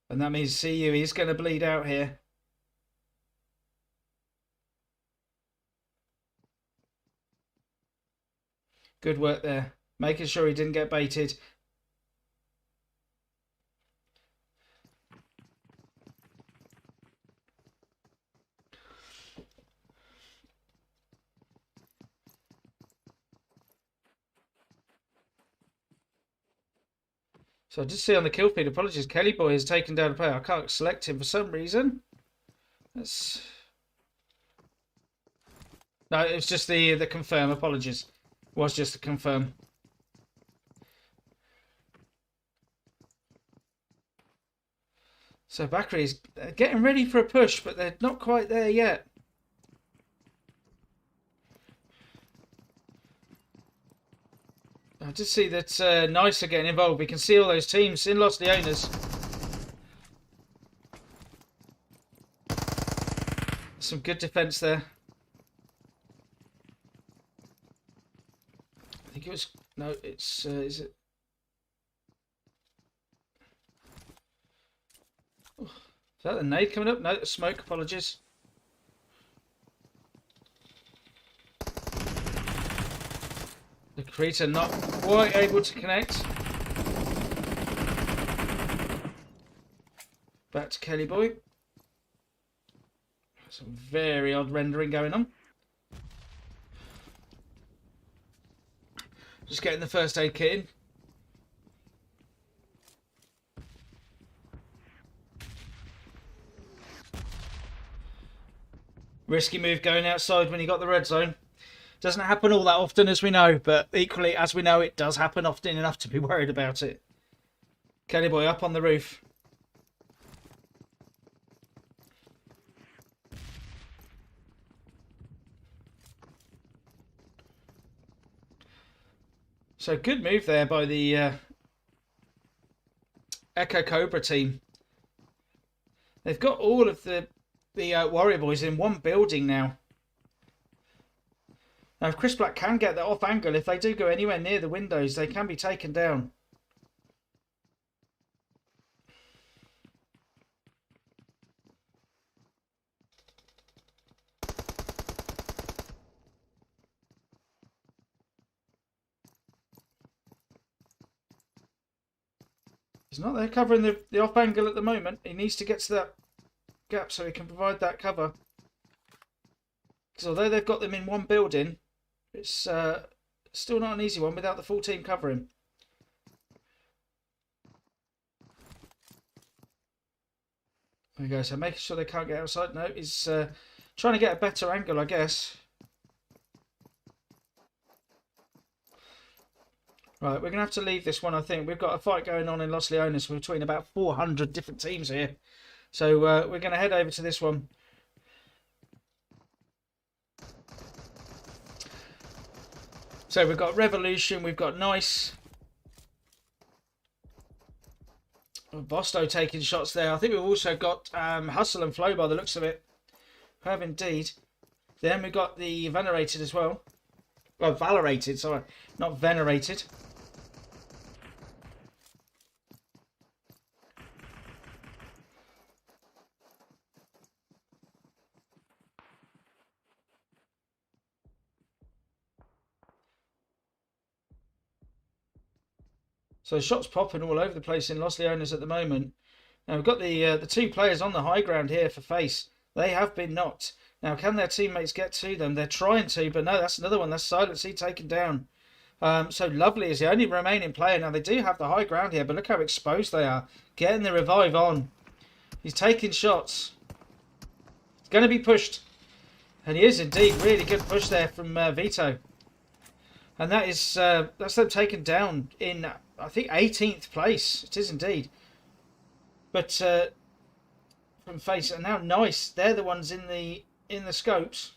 And that means CU is going to bleed out here. Good work there. Making sure he didn't get baited. So I just see on the kill feed, apologies, Kelly Boy has taken down a player. I can't select him for some reason. That's... No, it was just the confirm, apologies. It was just the confirm. So Bakary's getting ready for a push, but they're not quite there yet. I just see that Nice are getting involved. We can see all those teams in Los Leones. Some good defense there. I think it was... No, it's... is it... Oh, is that the nade coming up? No, the smoke, apologies. The creator not quite able to connect. Back to Kelly Boy. Some very odd rendering going on. Just getting the first aid kit in. Risky move going outside when you got the red zone. Doesn't happen all that often, as we know, but equally, as we know, it does happen often enough to be worried about it. Kelly Boy up on the roof. So good move there by the Echo Cobra team. They've got all of the Warrior Boys in one building now. Now, if Chris Black can get that off angle, if they do go anywhere near the windows, they can be taken down. He's not there covering the off angle at the moment. He needs to get to that gap so he can provide that cover. Because although they've got them in one building, It's still not an easy one without the full team covering. There we go. So making sure they can't get outside. No, he's trying to get a better angle, I guess. Right, we're going to have to leave this one, I think. We've got a fight going on in Los Leones between about 400 different teams here. So we're going to head over to this one. So we've got Revolution, we've got Nice. Bosto taking shots there. I think we've also got Hustle and Flow by the looks of it. Have indeed. Then we've got the Venerated as well. Well, Valorated, sorry. Not Venerated. So shots popping all over the place in Los Leones at the moment. Now we've got the two players on the high ground here for face. They have been knocked. Now can their teammates get to them? They're trying to, but no, that's another one. That's Silent taken down. So Lovely is the only remaining player. Now they do have the high ground here, but look how exposed they are. Getting the revive on. He's taking shots. He's going to be pushed. And he is indeed. Really good push there from Vito. And that is that's them taken down in, I think, 18th place. It is indeed. But from face, and now Nice, they're the ones in the scopes.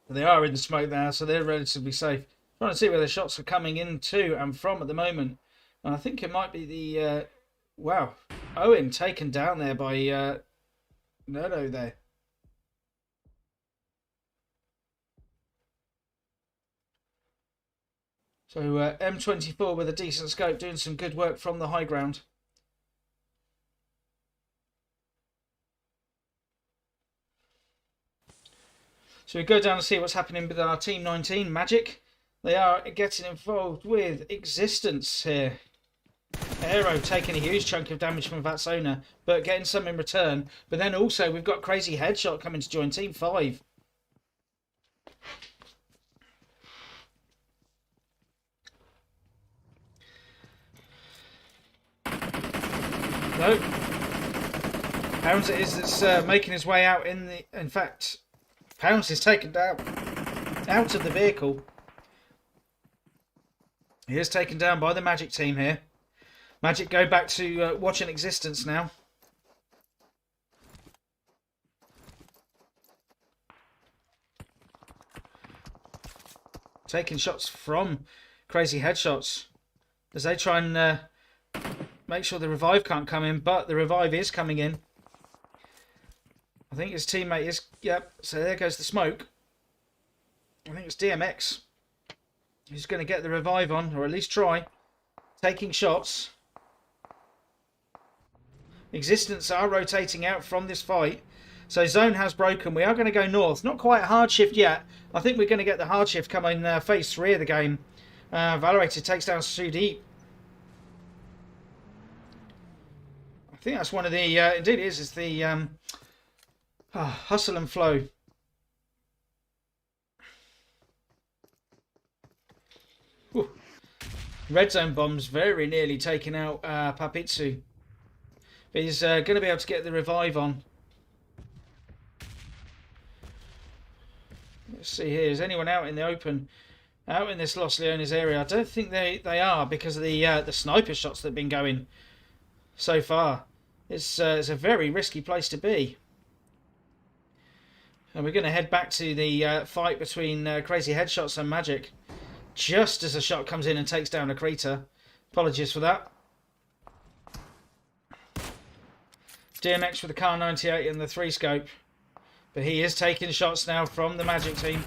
They are in the smoke now, so they're relatively safe. Trying to see where the shots are coming in to and from at the moment. And I think it might be the... wow. Owen taken down there by Nerdo there. So M24 with a decent scope doing some good work from the high ground. So we go down and see what's happening with our Team 19, Magic. They are getting involved with Existence here. Aero taking a huge chunk of damage from Vatsona, but getting some in return. But then also we've got Crazy Headshot coming to join Team 5. No. Pounds it is that's making his way out in the... In fact... Pounds is taken down out of the vehicle. He is taken down by the Magic team here. Magic go back to watching Existence now. Taking shots from Crazy Headshots as they try and make sure the revive can't come in, but the revive is coming in. I think his teammate is... Yep, so there goes the smoke. I think it's DMX. He's going to get the revive on, or at least try. Taking shots. Existence are rotating out from this fight. So zone has broken. We are going to go north. Not quite a hard shift yet. I think we're going to get the hard shift coming phase 3 of the game. Valorated takes down Sudeep. I think that's one of the... indeed it is the... Hustle and Flow. Whew. Red zone bombs very nearly taking out Papitsu. But he's going to be able to get the revive on. Let's see here. Is anyone out in the open? Out in this Los Leones area? I don't think they are because of the sniper shots that have been going so far. It's a very risky place to be. And we're going to head back to the fight between Crazy Headshots and Magic. Just as a shot comes in and takes down a Creator. Apologies for that. DMX with the Car 98 and the 3-scope. But he is taking shots now from the Magic team.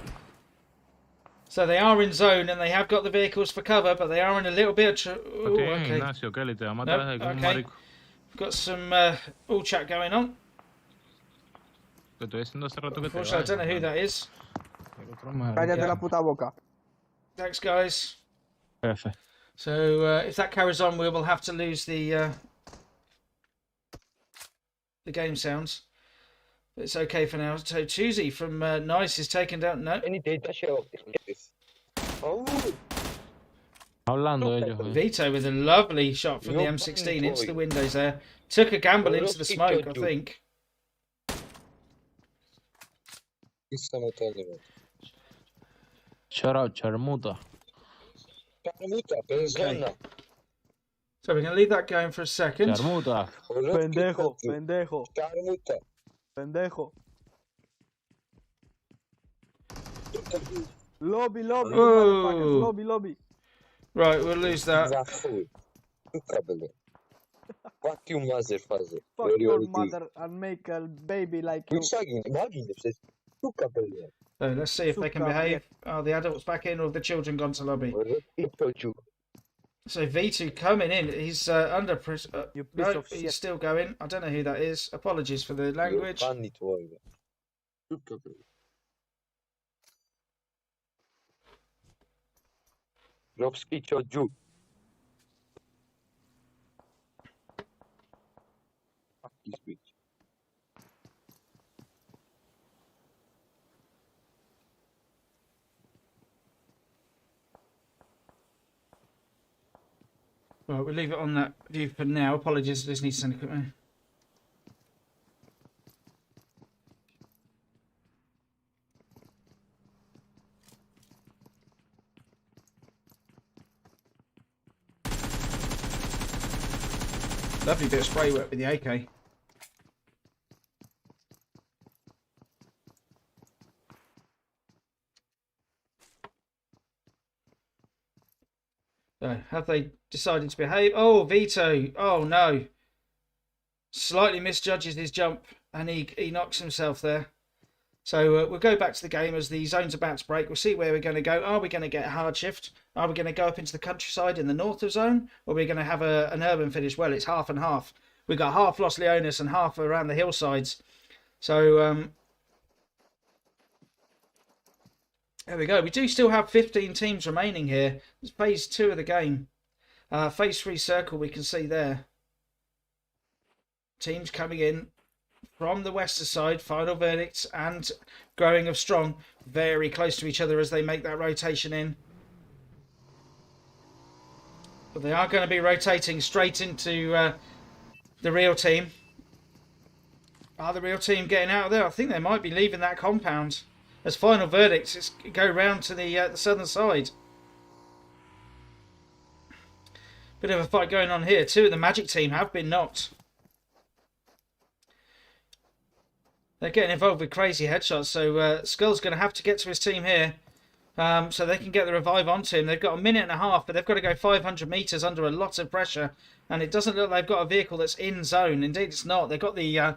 So they are in zone and they have got the vehicles for cover, but they are in a little bit of... Okay. Ignacio, ¿qué le te va a matar Nope, como un okay. marico? Got some all chat going on. Te estoy diciendo hace rato que te Unfortunately, I don't know who that is. Cállate la puta boca. Thanks, guys. Jefe. So if that carries on, we will have to lose the game sounds. But it's okay for now. So Tuesday from Nice is taken down. No. Hablando ellos. Vito with a lovely shot from the M16 into the windows there. Took a gamble into the smoke, I think. Shout out, Charmuta. Okay. So we're going to leave that going for a second. Charmuta. Pendejo, pendejo. Pendejo. Lobby, lobby, motherfuckers. Lobby, lobby. Right, we'll lose that. Fuck you, motherfucker. Fuck your mother and make a baby like you. So let's see if they can behave. Are the adults back in or have the children gone to lobby? So V2 coming in. He's under pressure. No, he's still going. I don't know who that is. Apologies for the language. Fuck this bitch. Right, we'll leave it on that view for now. Apologies, I just need to send a quick mail. Lovely bit of spray work with the AK. So, have they decided to behave? Oh, Vito. Oh, no. Slightly misjudges his jump and he knocks himself there. So we'll go back to the game as the zone's about to break. We'll see where we're going to go. Are we going to get a hard shift? Are we going to go up into the countryside in the north of zone? Or are we going to have an urban finish? Well, it's half and half. We've got half Los Leones and half around the hillsides. So there we go. We do still have 15 teams remaining here. It's phase 2 of the game. Phase 3 circle we can see there. Teams coming in from the western side, final verdicts and growing of strong, very close to each other as they make that rotation in. But they are going to be rotating straight into the real team. Are the real team getting out of there? I think they might be leaving that compound. As final verdicts go round to the southern side. Bit of a fight going on here. Two of the Magic team have been knocked. They're getting involved with crazy headshots, so Skull's going to have to get to his team here so they can get the revive onto him. They've got a minute and a half, but they've got to go 500 metres under a lot of pressure, and it doesn't look like they've got a vehicle that's in zone. Indeed, it's not. They've got the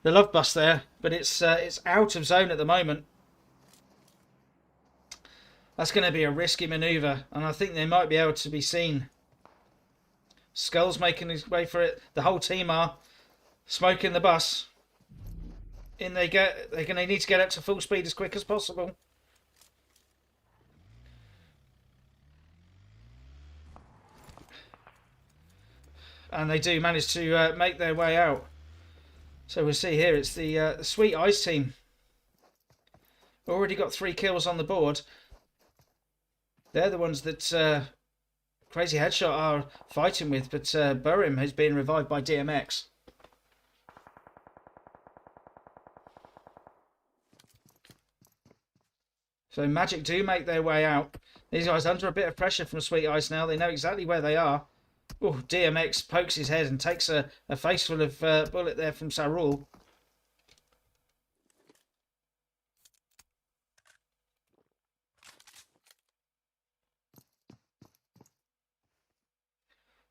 love bus there, but it's out of zone at the moment. That's going to be a risky manoeuvre, and I think they might be able to be seen. Skull's making his way for it. The whole team are smoking the bus. In they get. They're going to need to get up to full speed as quick as possible. And they do manage to make their way out. So we'll see here. It's the Sweet Ice team. Already got 3 kills on the board. They're the ones that Crazy Headshot are fighting with, but Burim has been revived by DMX. So Magic do make their way out. These guys under a bit of pressure from Sweet Ice now. They know exactly where they are. Oh, DMX pokes his head and takes a face full of bullet there from Sarul.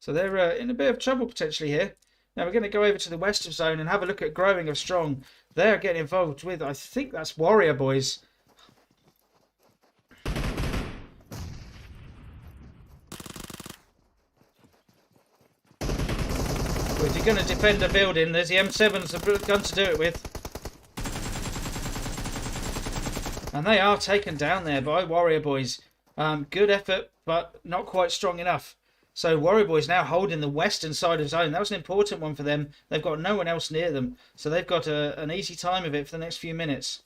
So they're in a bit of trouble potentially here. Now we're going to go over to the west of zone and have a look at growing of strong. They're getting involved with, I think that's Warrior Boys. If you're going to defend a building, there's the M7's the gun to do it with. And they are taken down there by Warrior Boys. Good effort, but not quite strong enough. So Warrior Boys now holding the western side of zone. That was an important one for them. They've got no one else near them. So they've got an easy time of it for the next few minutes.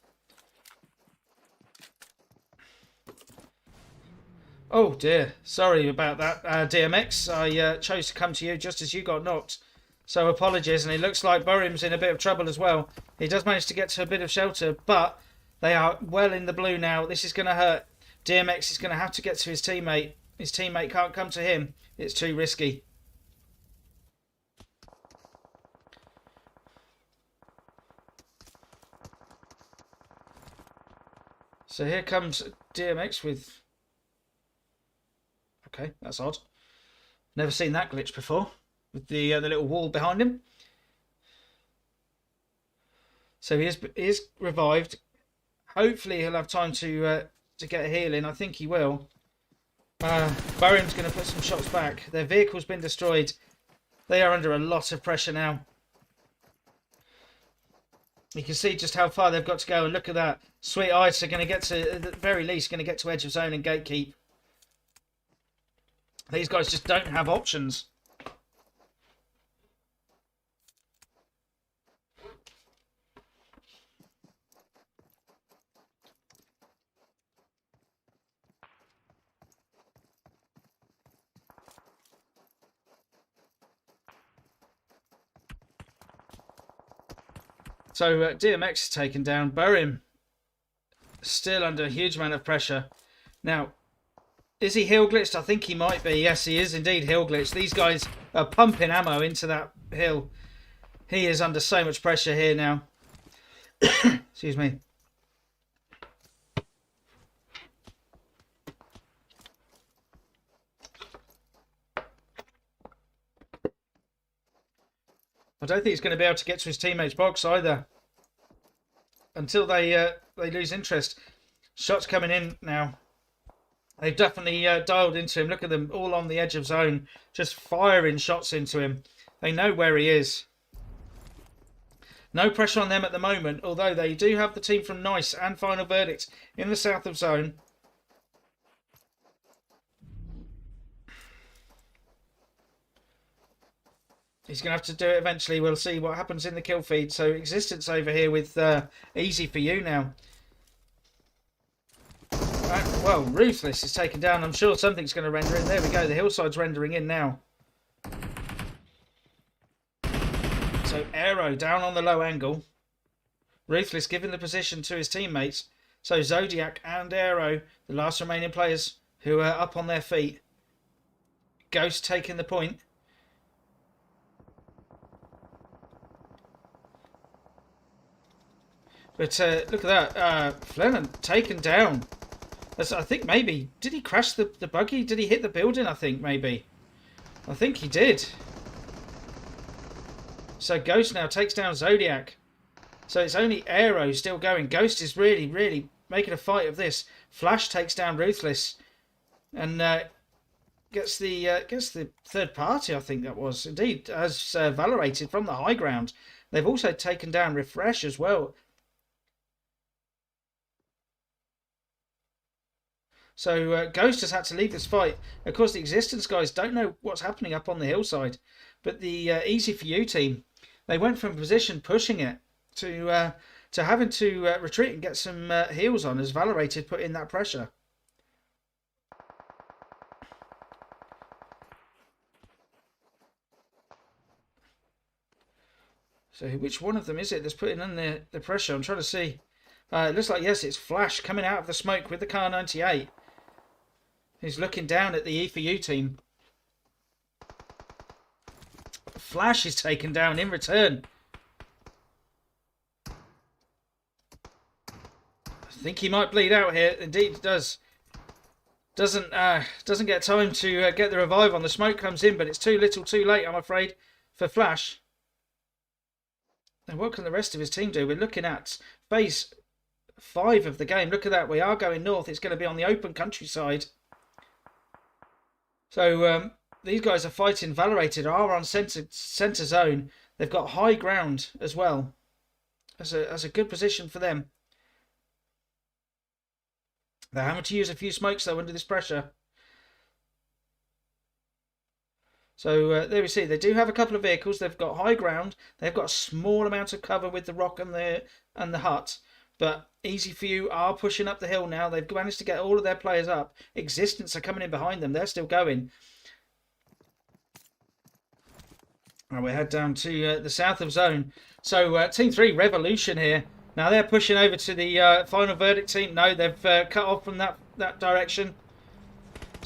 Oh dear. Sorry about that, DMX. I chose to come to you just as you got knocked. So apologies. And it looks like Burham's in a bit of trouble as well. He does manage to get to a bit of shelter, but they are well in the blue now. This is going to hurt. DMX is going to have to get to his teammate. His teammate can't come to him. It's too risky. So here comes DMX with... Okay, that's odd. Never seen that glitch before. With the little wall behind him. So he is revived. Hopefully he'll have time to get a heal in. I think he will. Burham's going to put some shots back. Their vehicle's been destroyed. They are under a lot of pressure now. You can see just how far they've got to go. And look at that. Sweet Ice are going to get to, at the very least, going to get to edge of zone and gatekeep. These guys just don't have options. So DMX is taken down. Burham still under a huge amount of pressure. Now, is he hill glitched? I think he might be. Yes, he is indeed hill glitched. These guys are pumping ammo into that hill. He is under so much pressure here now. Excuse me. I don't think he's going to be able to get to his teammate's box either. Until they lose interest. Shots coming in now. They've definitely dialed into him. Look at them all on the edge of zone. Just firing shots into him. They know where he is. No pressure on them at the moment. Although they do have the team from Nice and Final Verdict in the south of zone. He's going to have to do it eventually. We'll see what happens in the kill feed. So Existence over here with Easy for You now. Well, Ruthless is taken down. I'm sure something's going to render in. There we go. The hillside's rendering in now. So Aero down on the low angle. Ruthless giving the position to his teammates. So Zodiac and Aero, the last remaining players who are up on their feet. Ghost taking the point. But look at that. Flennon taken down. I think maybe... Did he crash the buggy? Did he hit the building? I think maybe. I think he did. So Ghost now takes down Zodiac. So it's only Aero still going. Ghost is really, really making a fight of this. Flash takes down Ruthless. And gets the third party, I think that was. Indeed, has valorated from the high ground. They've also taken down Refresh as well. So Ghost has had to leave this fight. Of course, the Existence guys don't know what's happening up on the hillside. But the Easy For You team, they went from position pushing it to having to retreat and get some heals on as Valorated put in that pressure. So which one of them is it that's putting in the pressure? I'm trying to see. It looks like, yes, it's Flash coming out of the smoke with the Car 98. He's looking down at the E4U team. Flash is taken down in return. I think he might bleed out here. Indeed, he does. Doesn't get time to get the revive on. The smoke comes in, but it's too little, too late, I'm afraid, for Flash. And what can the rest of his team do? We're looking at phase 5 of the game. Look at that. We are going north. It's going to be on the open countryside. So these guys are fighting. Valorated are on center zone. They've got high ground as well. That's a good position for them. They're having to use a few smokes though under this pressure. So there we see they do have a couple of vehicles. They've got high ground. They've got a small amount of cover with the rock and the hut. But Easy For You are pushing up the hill now. They've managed to get all of their players up. Existence are coming in behind them. They're still going. Right, we head down to the south of zone. So Team 3, Revolution here. Now they're pushing over to the final verdict team. No, they've cut off from that direction.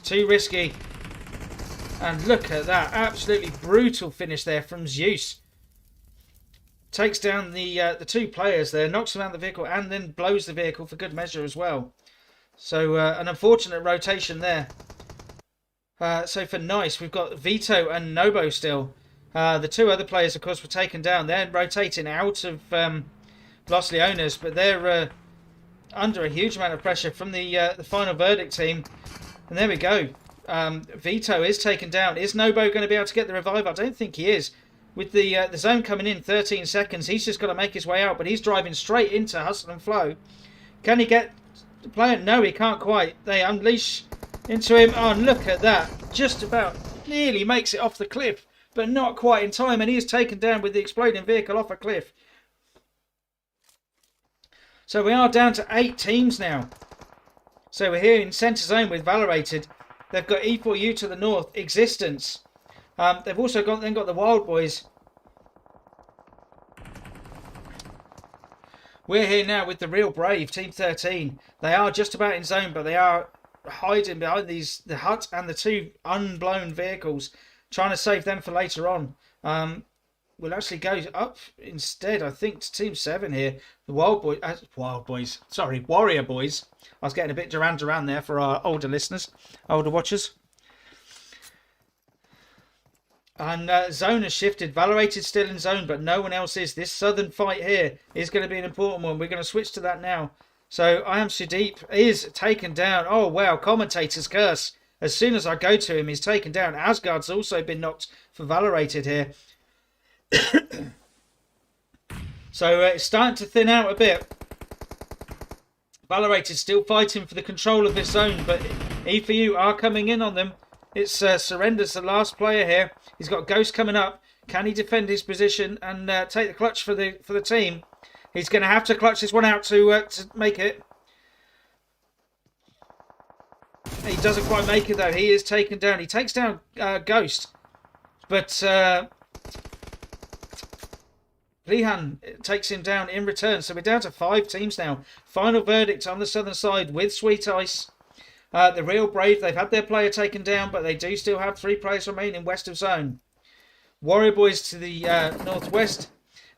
Too risky. And look at that. Absolutely brutal finish there from Zeus. Takes down the two players there. Knocks them out of the vehicle and then blows the vehicle for good measure as well. So an unfortunate rotation there. So for Nice, we've got Vito and Nobo still. The two other players, of course, were taken down. They're rotating out of Los Leones, but they're under a huge amount of pressure from the final verdict team. And there we go. Vito is taken down. Is Nobo going to be able to get the revive? I don't think he is. With the zone coming in 13 seconds, he's just got to make his way out, but he's driving straight into Hustle and Flow. Can he get the player? No, he can't quite. They unleash into him. Oh, and look at that. Just about nearly makes it off the cliff, but not quite in time, and he is taken down with the exploding vehicle off a cliff. So we are down to 8 teams now. So we're here in centre zone with Valorated. They've got E4U to the north, Existence. They've also got the Wild Boys. We're here now with the Real Brave, Team 13. They are just about in zone, but they are hiding behind the hut and the 2 unblown vehicles, trying to save them for later on. We'll actually go up instead, I think, to Team 7 here. The Warrior Boys. I was getting a bit Duran Duran there for our older listeners, older watchers. And zone has shifted. Valorated still in zone, but no one else is. This southern fight here is going to be an important one. We're going to switch to that now. So I Am Sudeep is taken down. Oh, wow. Commentator's curse. As soon as I go to him, he's taken down. Asgard's also been knocked for Valorated here. So it's starting to thin out a bit. Valorated still fighting for the control of this zone, but E4U are coming in on them. It's Surrender's the last player here. He's got Ghost coming up. Can he defend his position and take the clutch for the team? He's going to have to clutch this one out to make it. He doesn't quite make it though. He is taken down. He takes down Ghost, but Lihan takes him down in return. So we're down to 5 teams now. Final verdict on the southern side with Sweet Ice. The Real Brave, they've had their player taken down, but they do still have 3 players remaining west of zone. Warrior Boys to the northwest,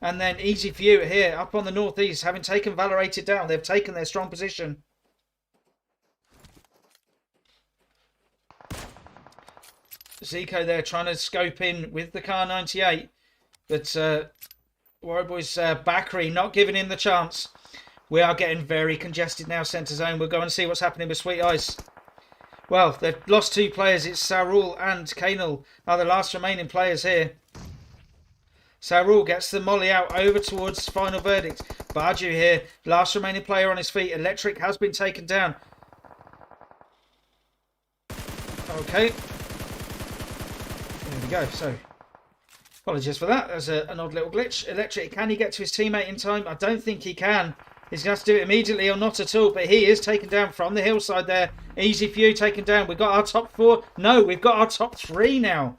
and then Easy For You here up on the northeast, having taken Valorated down. They've taken their strong position. Zico there trying to scope in with the Car 98, but Warrior Boys Bakri not giving him the chance. We are getting very congested now, centre zone. We'll go and see what's happening with Sweet Ice. Well, they've lost 2 players. It's Sarul and Kanal are the last remaining players here. Sarul gets the molly out over towards final verdict. Barju here, last remaining player on his feet. Electric has been taken down. Okay. There we go. So, apologies for that. There's an odd little glitch. Electric, can he get to his teammate in time? I don't think he can. He's going to have to do it immediately or not at all. But he is taken down from the hillside there. Easy For You taken down. We've got our top 4. No, we've got our top 3 now.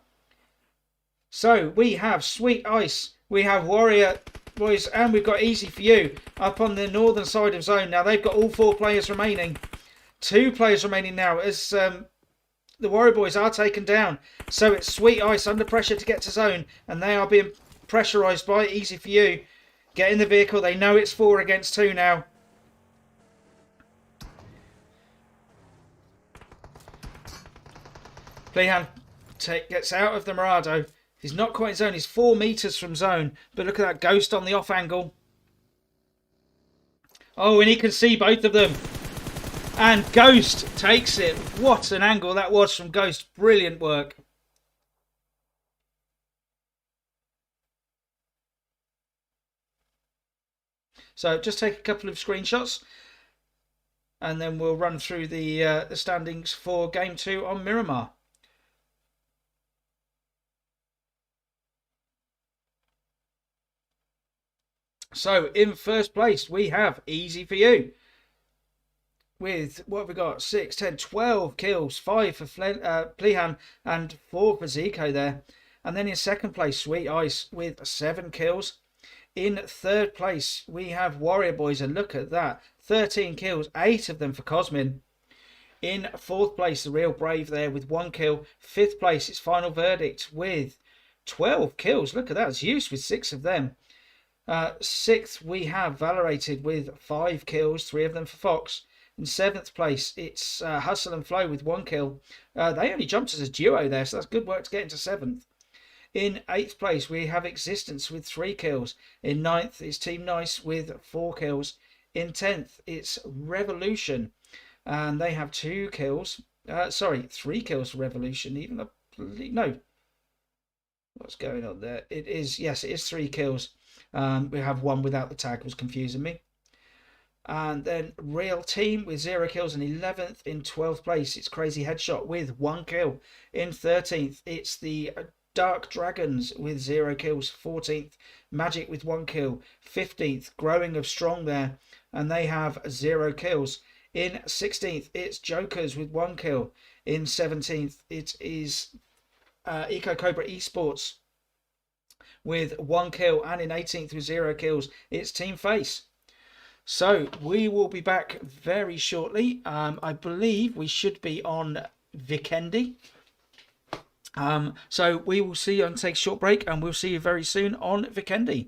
So we have Sweet Ice. We have Warrior Boys. And we've got Easy For You up on the northern side of zone. Now they've got all 4 players remaining. 2 players remaining now as the Warrior Boys are taken down. So it's Sweet Ice under pressure to get to zone. And they are being pressurised by Easy For You. Get in the vehicle. They know it's 4 against 2 now. Plehan gets out of the Mirado. He's not quite in zone. He's 4 metres from zone. But look at that Ghost on the off angle. Oh, and he can see both of them. And Ghost takes it. What an angle that was from Ghost. Brilliant work. So just take a couple of screenshots, and then we'll run through the standings for Game 2 on Miramar. So in first place we have Easy For You with, what have we got, 6, 10, 12 kills, 5 for Plehan and 4 for Zico there. And then in second place, Sweet Ice with 7 kills. In third place, we have Warrior Boys, and look at that, 13 kills, 8 of them for Cosmin. In fourth place, The Real Brave there with 1 kill. Fifth place, it's Final Verdict with 12 kills. Look at that, Zeus with 6 of them. Sixth, we have Valorated with 5 kills, 3 of them for Fox. In seventh place, it's Hustle and Flow with 1 kill. They only jumped as a duo there, so that's good work to get into seventh. In eighth place, we have Existence with 3 kills. In ninth, it's Team Nice with 4 kills. In 10th, it's Revolution, and they have 2 kills. 3 kills for Revolution. No. What's going on there? It is 3 kills. We have 1 without the tag, was confusing me. And then Real Team with 0 kills in 11th. In 12th place, it's Crazy Headshot with 1 kill. In 13th, it's the Dark Dragons with 0 kills. 14th, Magic with 1 kill. 15th, Growing of Strong there, and they have 0 kills. In 16th, it's Jokers with 1 kill. In 17th, it is Eco Cobra Esports with 1 kill. And in 18th with 0 kills, it's Team Face. So we will be back very shortly. I believe we should be on Vikendi. So we will see you and take a short break, and we'll see you very soon on Vikendi.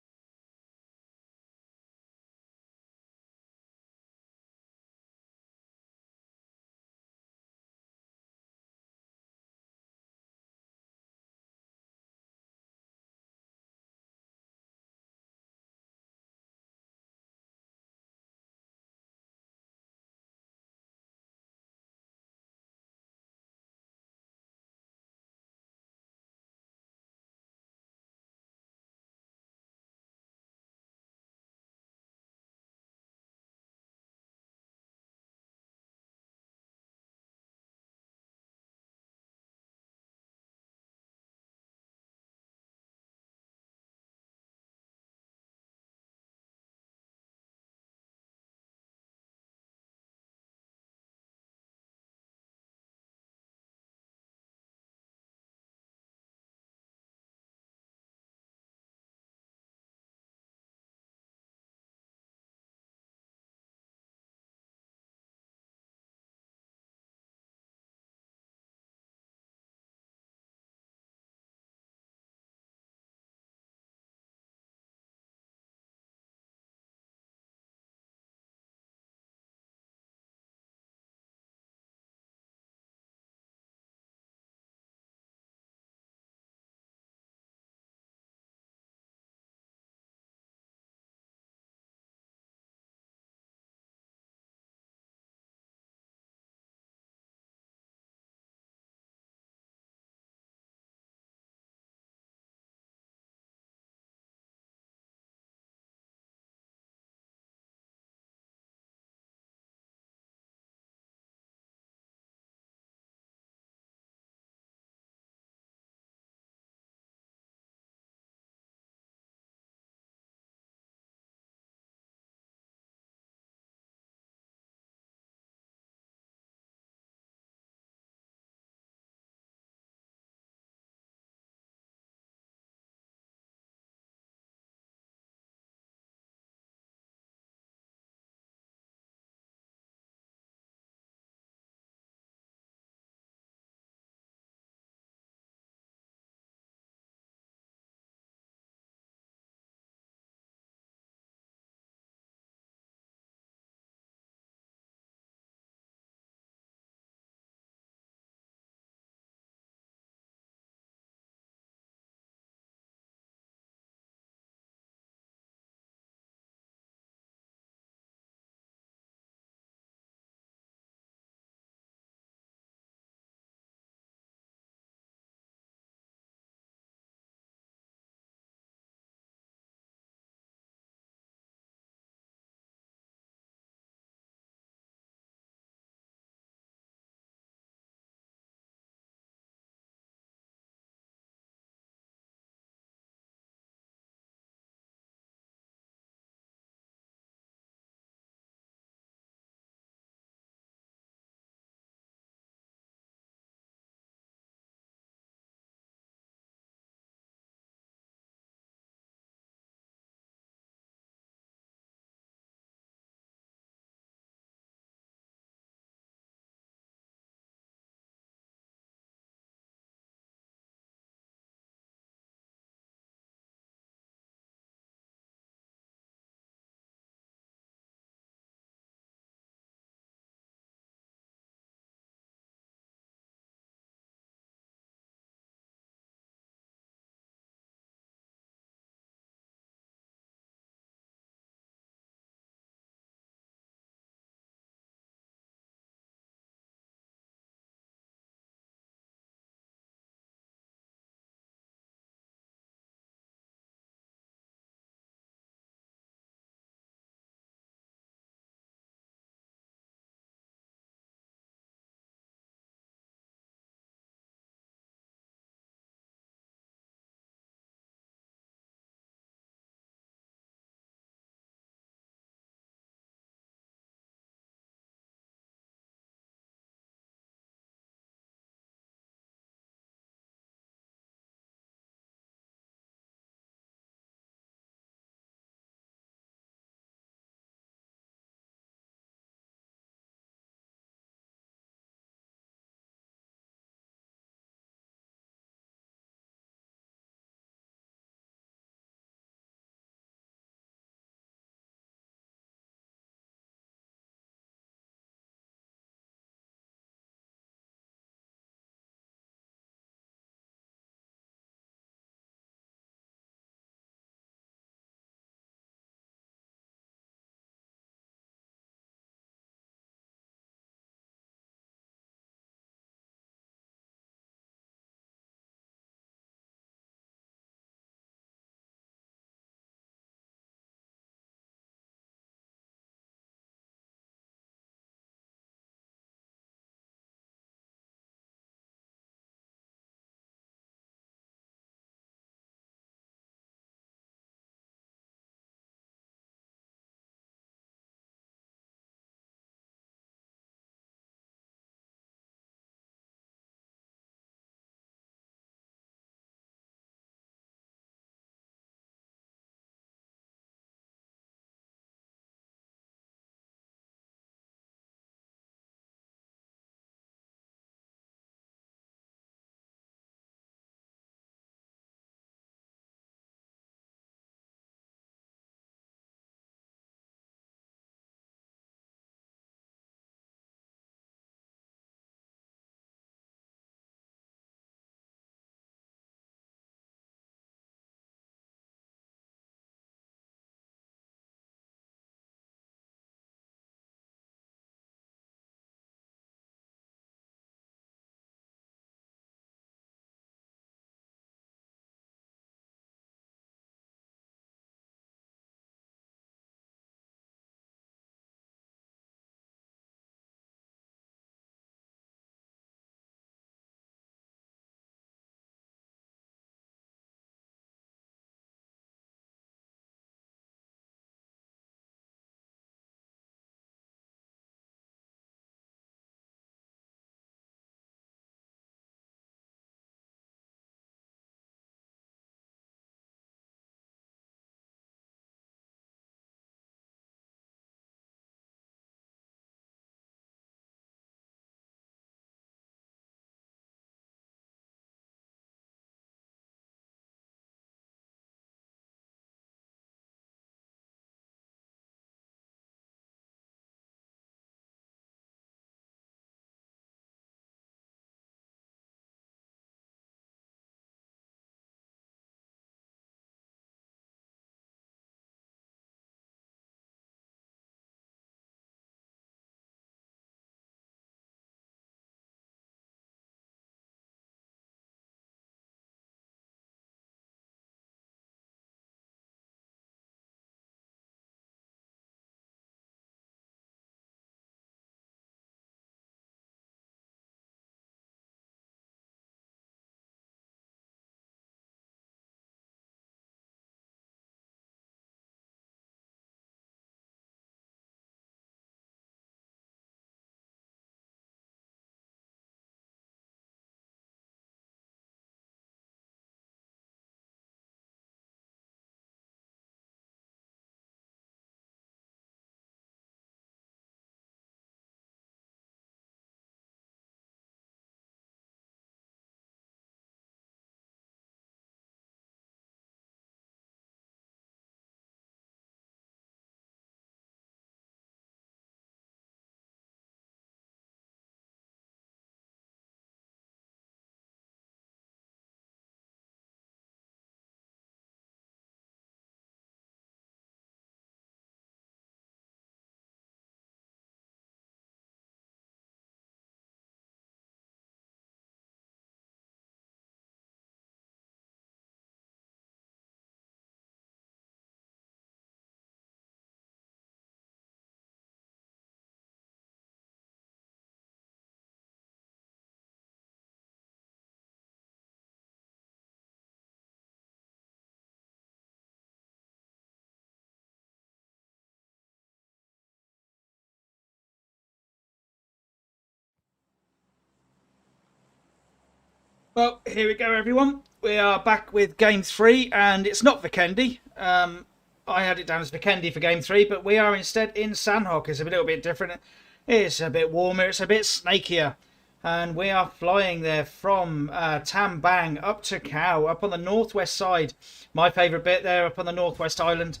Well, here we go, everyone. We are back with Game 3, and it's not Vikendi. I had it down as Vikendi for Game 3, but we are instead in Sandhock. It's a little bit different. It's a bit warmer, it's a bit snakier. And we are flying there from Tambang up to Cow, up on the northwest side. My favourite bit there, up on the northwest island.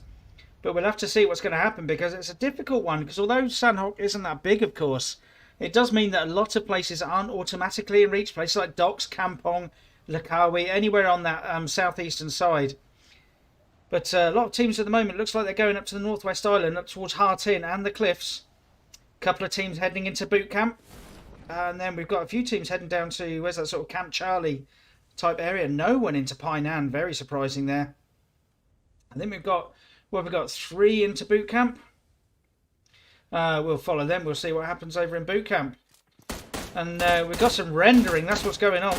But we'll have to see what's going to happen, because it's a difficult one. Because although Sandhock isn't that big, of course, it does mean that a lot of places aren't automatically in reach. Places like Docks, Kampong, Lakawi, anywhere on that southeastern side. But a lot of teams at the moment, looks like they're going up to the northwest island, up towards Hartin and the cliffs. A couple of teams heading into boot camp. And then we've got a few teams heading down to, where's that sort of Camp Charlie type area. No one into Painan, very surprising there. I think we've got, well, we've got 3 into boot camp. We'll follow them. We'll see what happens over in boot camp. And we've got some rendering. That's what's going on.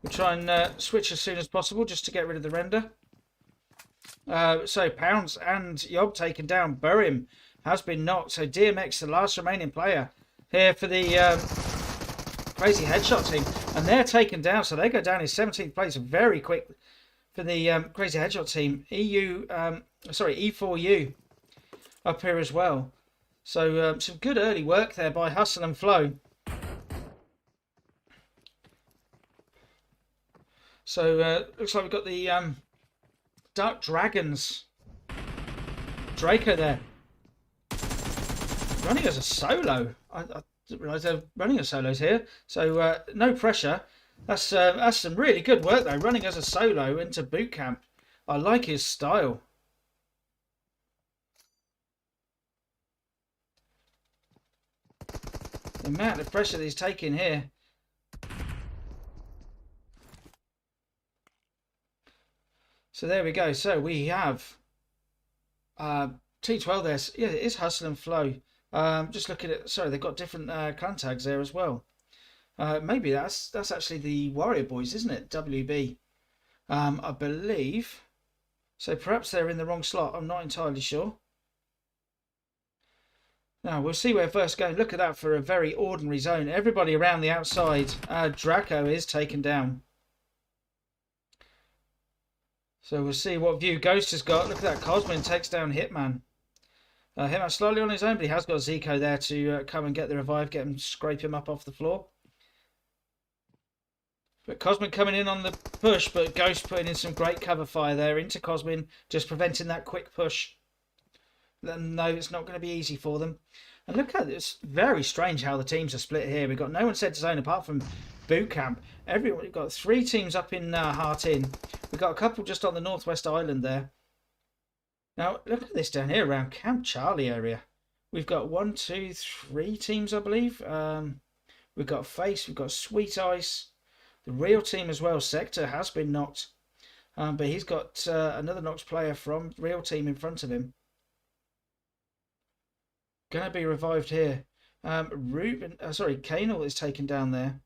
We'll try and switch as soon as possible just to get rid of the render. So Pounds and Yob taken down. Burim has been knocked. So DMX, the last remaining player here for the Crazy Headshot team. And they're taken down. So they go down in 17th place very quick. For the Crazy Headshot team, E4U up here as well. So some good early work there by Hustle and Flow. So looks like we've got the Dark Dragons Draco there, running as a solo. I didn't realise they're running as solos here. So no pressure. That's some really good work though, running as a solo into boot camp. I like his style. The amount of pressure that he's taking here. So there we go. So we have T12 there. Yeah, it is Hustle and Flow. Just looking at, sorry, they've got different clan tags there as well. Maybe that's actually the Warrior Boys, isn't it? WB, I believe. So perhaps they're in the wrong slot. I'm not entirely sure. Now we'll see where first going. Look at that for a very ordinary zone. Everybody around the outside. Draco is taken down. So we'll see what view Ghost has got. Look at that. Cosmin takes down Hitman. Hitman slowly on his own, but he has got Zico there to come and get the revive, get him, scrape him up off the floor. But Cosmin coming in on the push, but Ghost putting in some great cover fire there into Cosmin, just preventing that quick push. No, it's not going to be easy for them. And look at this, very strange how the teams are split here. We've got no one set to zone apart from boot camp. We've got 3 teams up in Hartin. We've got a couple just on the northwest island there. Now look at this down here around Camp Charlie area. We've got 1, 2, 3 teams, I believe. We've got Face, we've got Sweet Ice. The real team as well, Sector, has been knocked. But he's got another knocked player from real team in front of him. Going to be revived here. Kanal is taken down there.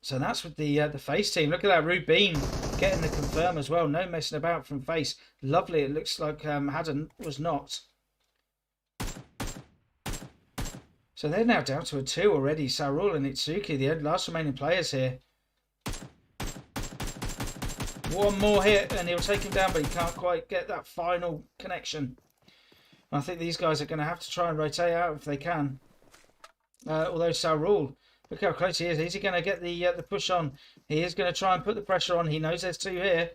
So that's with the Face team. Look at that, Rubin getting the confirm as well. No messing about from Face. Lovely. It looks like Haddon was knocked. So they're now down to a 2 already. Saurul and Itsuki, the last remaining players here. One more hit and he'll take him down, but he can't quite get that final connection. I think these guys are going to have to try and rotate out if they can. Although Saurul, look how close he is. Is he going to get the push on? He is going to try and put the pressure on. He knows there's 2 here.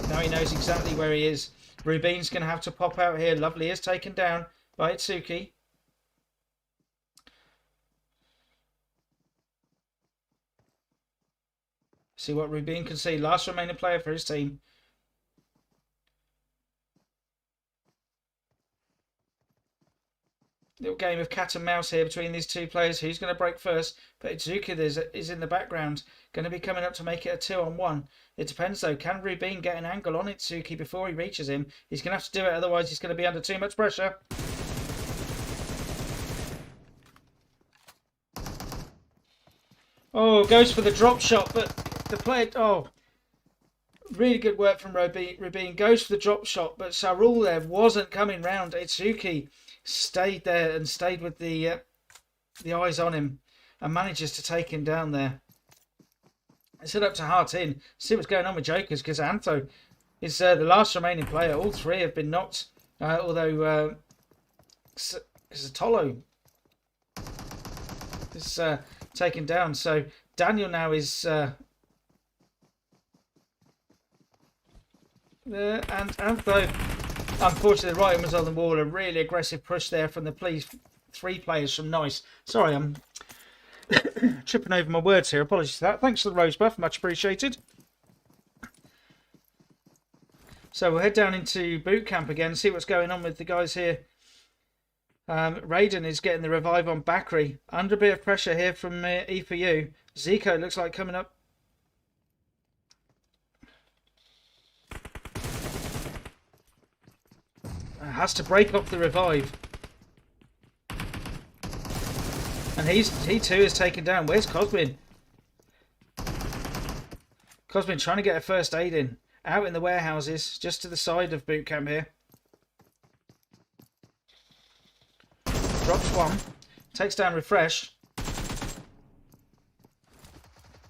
Now he knows exactly where he is. Rubin's going to have to pop out here. Lovely is taken down by Itsuki. See what Rubin can see. Last remaining player for his team. Little game of cat and mouse here between these 2 players. Who's going to break first? But Itsuki is in the background. Going to be coming up to make it a 2-on-1. It depends though. Can Rubin get an angle on Itsuki before he reaches him? He's going to have to do it. Otherwise he's going to be under too much pressure. Oh, goes for the drop shot. But the player... Oh. Really good work from Rubin. Goes for the drop shot, but Sarul there wasn't coming round. Itsuki stayed there and stayed with the eyes on him and manages to take him down there. It's head up to Heart In. See what's going on with Jokers, because Antho is the last remaining player. All three have been knocked, although Tolo is taken down. So Daniel now is there, and Antho, unfortunately, right was on the wall. A really aggressive push there from the three players from Nice. Sorry, I'm tripping over my words here. Apologies for that. Thanks for the rose buff, much appreciated. So we'll head down into boot camp again, see what's going on with the guys here. Raiden is getting the revive on Bakri. Under a bit of pressure here from E4U. Zico looks like coming up. Has to break up the revive. And he too is taken down. Where's Cosmin? Cosmin trying to get a first aid in. Out in the warehouses, just to the side of boot camp here. Drops one. Takes down Refresh.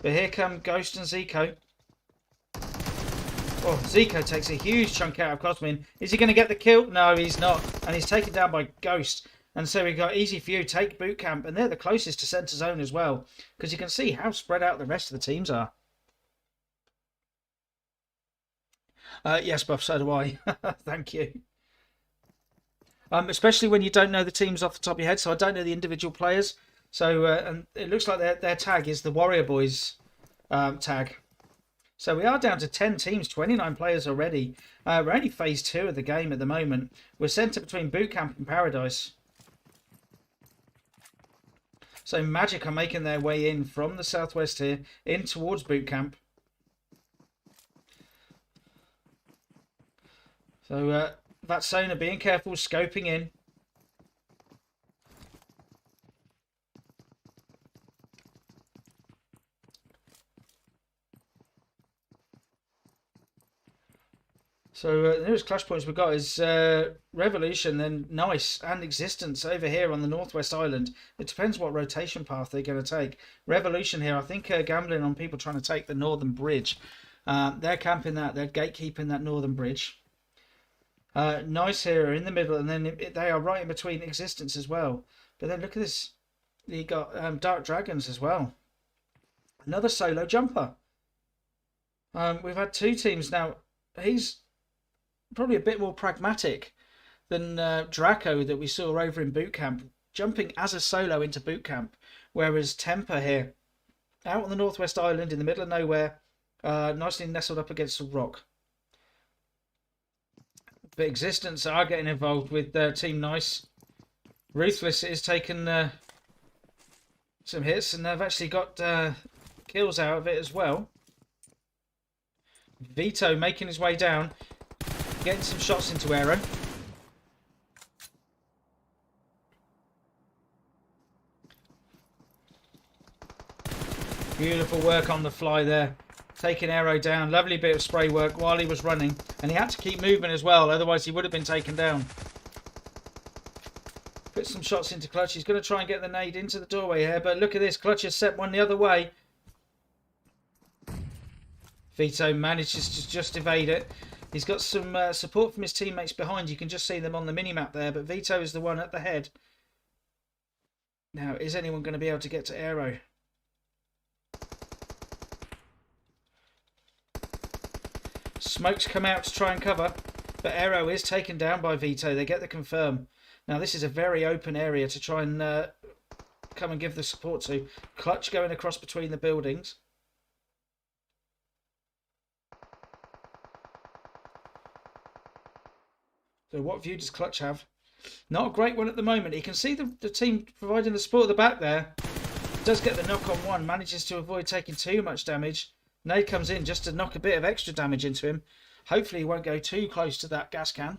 But here come Ghost and Zico. Oh, Zico takes a huge chunk out of Cosmin. Is he going to get the kill? No, he's not. And he's taken down by Ghost. And so we've got Easy for You, take boot camp. And they're the closest to centre zone as well. Because you can see how spread out the rest of the teams are. Yes, Buff, so do I. Thank you. Especially when you don't know the teams off the top of your head. So I don't know the individual players. So and it looks like their tag is the Warrior Boys tag. So we are down to 10 teams, 29 players already. We're only phase 2 of the game at the moment. We're centred between boot camp and Paradise. So Magic are making their way in from the southwest here, in towards boot camp. So Vatsona being careful, scoping in. So the nearest clash points we've got is Revolution, then Nice and Existence over here on the Northwest Island. It depends what rotation path they're going to take. Revolution here, I think gambling on people trying to take the Northern Bridge. They're camping that, they're gatekeeping that Northern Bridge. Nice here are in the middle, and then they are right in between Existence as well. But then look at this. You got Dark Dragons as well. Another solo jumper. We've had two teams now. He's probably a bit more pragmatic than Draco that we saw over in boot camp, jumping as a solo into boot camp, whereas Temper here, out on the Northwest Island in the middle of nowhere, nicely nestled up against a rock. But Existence are getting involved with Team Nice. Ruthless is taking some hits, and they've actually got kills out of it as well. Vito making his way down, getting some shots into Aero. Beautiful work on the fly there. Taking Aero down. Lovely bit of spray work while he was running. And he had to keep moving as well, otherwise he would have been taken down. Put some shots into Clutch. He's going to try and get the nade into the doorway here, but look at this. Clutch has set one the other way. Vito manages to just evade it. He's got some support from his teammates behind. You can just see them on the mini-map there, but Vito is the one at the head. Now, is anyone going to be able to get to Aero? Smokes come out to try and cover, but Aero is taken down by Vito. They get the confirm. Now, this is a very open area to try and come and give the support to. Clutch going across between the buildings. So what view does Clutch have? Not a great one at the moment. He can see the team providing the support at the back there. Does get the knock on one. Manages to avoid taking too much damage. Nade comes in just to knock a bit of extra damage into him. Hopefully he won't go too close to that gas can.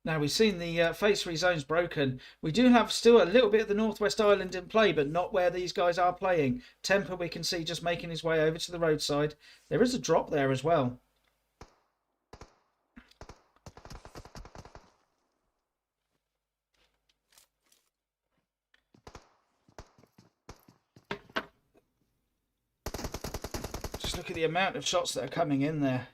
Now we've seen the phase 3 zones broken. We do have still a little bit of the Northwest Island in play, but not where these guys are playing. Temper we can see just making his way over to the roadside. There is a drop there as well. Just look at the amount of shots that are coming in there.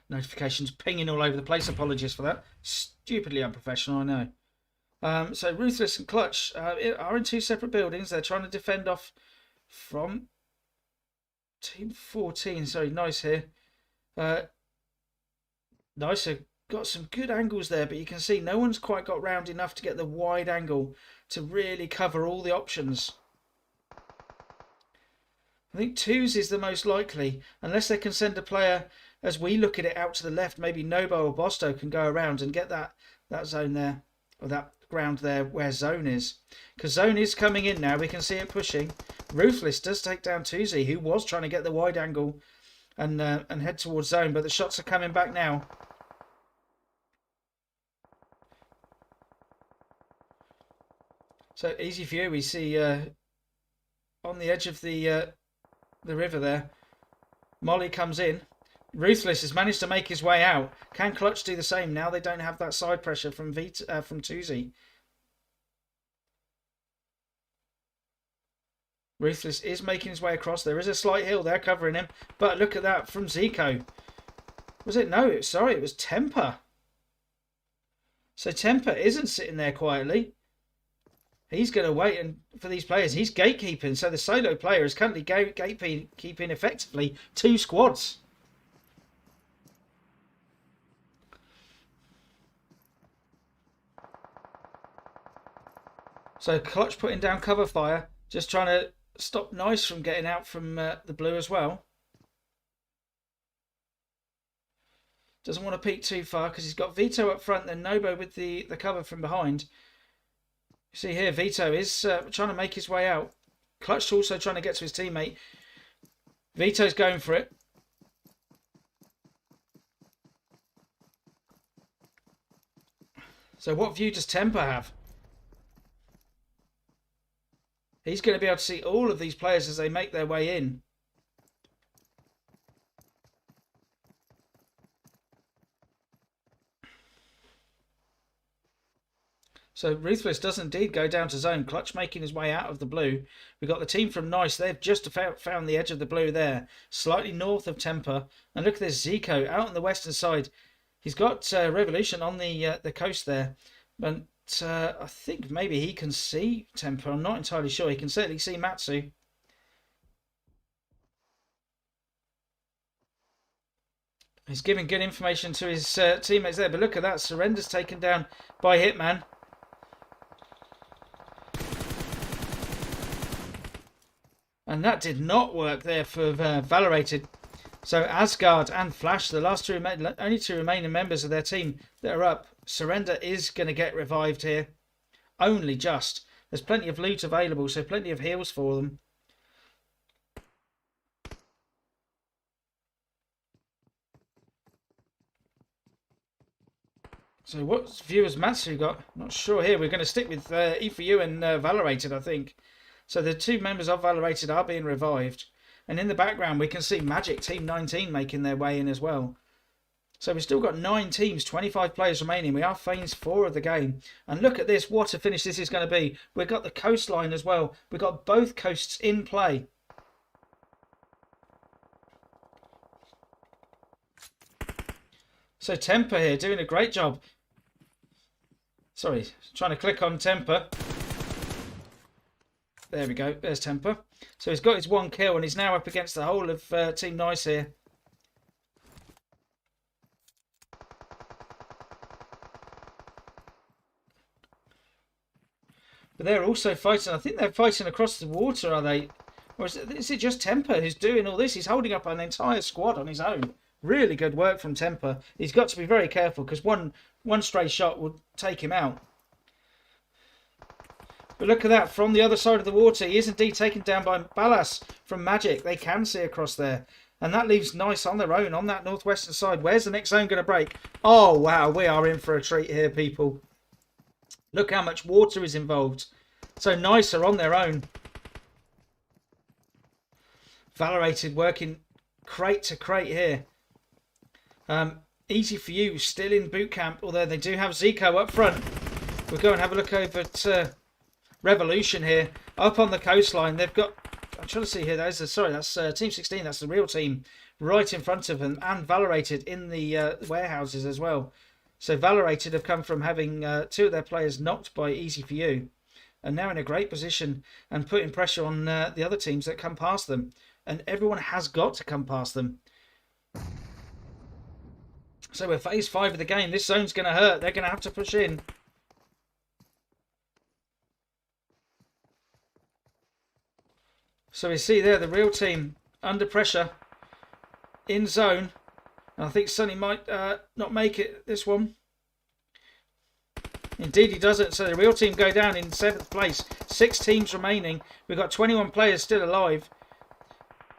Notifications pinging all over the place. Apologies for that. Stupidly unprofessional, I know. So Ruthless and Clutch are in 2 separate buildings. They're trying to defend off from Team 14. Sorry, Nice here. Nice have got some good angles there, but you can see no one's quite got round enough to get the wide angle to really cover all the options. I think 2s is the most likely, unless they can send a player, as we look at it, out to the left. Maybe Nobo or Bosto can go around and get that zone there, or that ground there where zone is. Because zone is coming in now. We can see it pushing. Ruthless does take down Tuzi, who was trying to get the wide angle and head towards zone, but the shots are coming back now. So easy view. We see on the edge of the river there, Molly comes in. Ruthless has managed to make his way out. Can Clutch do the same? Now they don't have that side pressure from Tuzi. Ruthless is making his way across. There is a slight hill there covering him. But look at that from Zico. Was it? No, sorry, it was Temper. So Temper isn't sitting there quietly. He's going to wait for these players. He's gatekeeping. So the solo player is currently gatekeeping effectively 2 squads. So Clutch putting down cover fire, just trying to stop Nice from getting out from the blue as well. Doesn't want to peek too far because he's got Vito up front, then Nobo with the cover from behind. You see here, Vito is trying to make his way out. Clutch also trying to get to his teammate. Vito's going for it. So what view does Temper have? He's going to be able to see all of these players as they make their way in. So Ruthless does indeed go down to zone. Clutch making his way out of the blue. We've got the team from Nice. They've just found the edge of the blue there. Slightly north of Temper. And look at this Zico out on the western side. He's got Revolution on the coast there. But I think maybe he can see Temper. I'm not entirely sure. He can certainly see Matsu. He's giving good information to his teammates there. But look at that. Surrender's taken down by Hitman. And that did not work there for Valorated. So Asgard and Flash, the last only 2 remaining members of their team that are up. Surrender is going to get revived here. Only just. There's plenty of loot available, so plenty of heals for them. So what view has Matsu got? Not sure here. We're going to stick with E4U and Valorated, I think. So the 2 members of Valorated are being revived. And in the background, we can see Magic Team 19 making their way in as well. So we've still got 9 teams, 25 players remaining. We are phase 4 of the game. And look at this, what a finish this is going to be. We've got the coastline as well. We've got both coasts in play. So Temper here doing a great job. Sorry, trying to click on Temper. There we go, there's Temper. So he's got his 1 kill and he's now up against the whole of Team Nice here. But they're also fighting, I think they're fighting across the water, are they? Or is it just Temper who's doing all this? He's holding up an entire squad on his own. Really good work from Temper. He's got to be very careful because one stray shot would take him out. But look at that, from the other side of the water, he is indeed taken down by Ballas from Magic. They can see across there. And that leaves Nice on their own on that northwestern side. Where's the next zone going to break? Oh, wow, we are in for a treat here, people. Look how much water is involved. So Nice are on their own. Valorated working crate to crate here. Easy for you, still in boot camp, although they do have Zico up front. We'll go and have a look over at Revolution here. Up on the coastline, they've got... I'm trying to see here. That's Team 16. That's the real team right in front of them, and Valorated in the warehouses as well. So Valorated have come from having two of their players knocked by Easy for You, and now in a great position and putting pressure on the other teams that come past them. And everyone has got to come past them. So we're phase 5 of the game. This zone's going to hurt. They're going to have to push in. So we see there the real team under pressure in zone. And I think Sonny might not make it this one. Indeed he doesn't. So the real team go down in 7th place. 6 teams remaining. We've got 21 players still alive.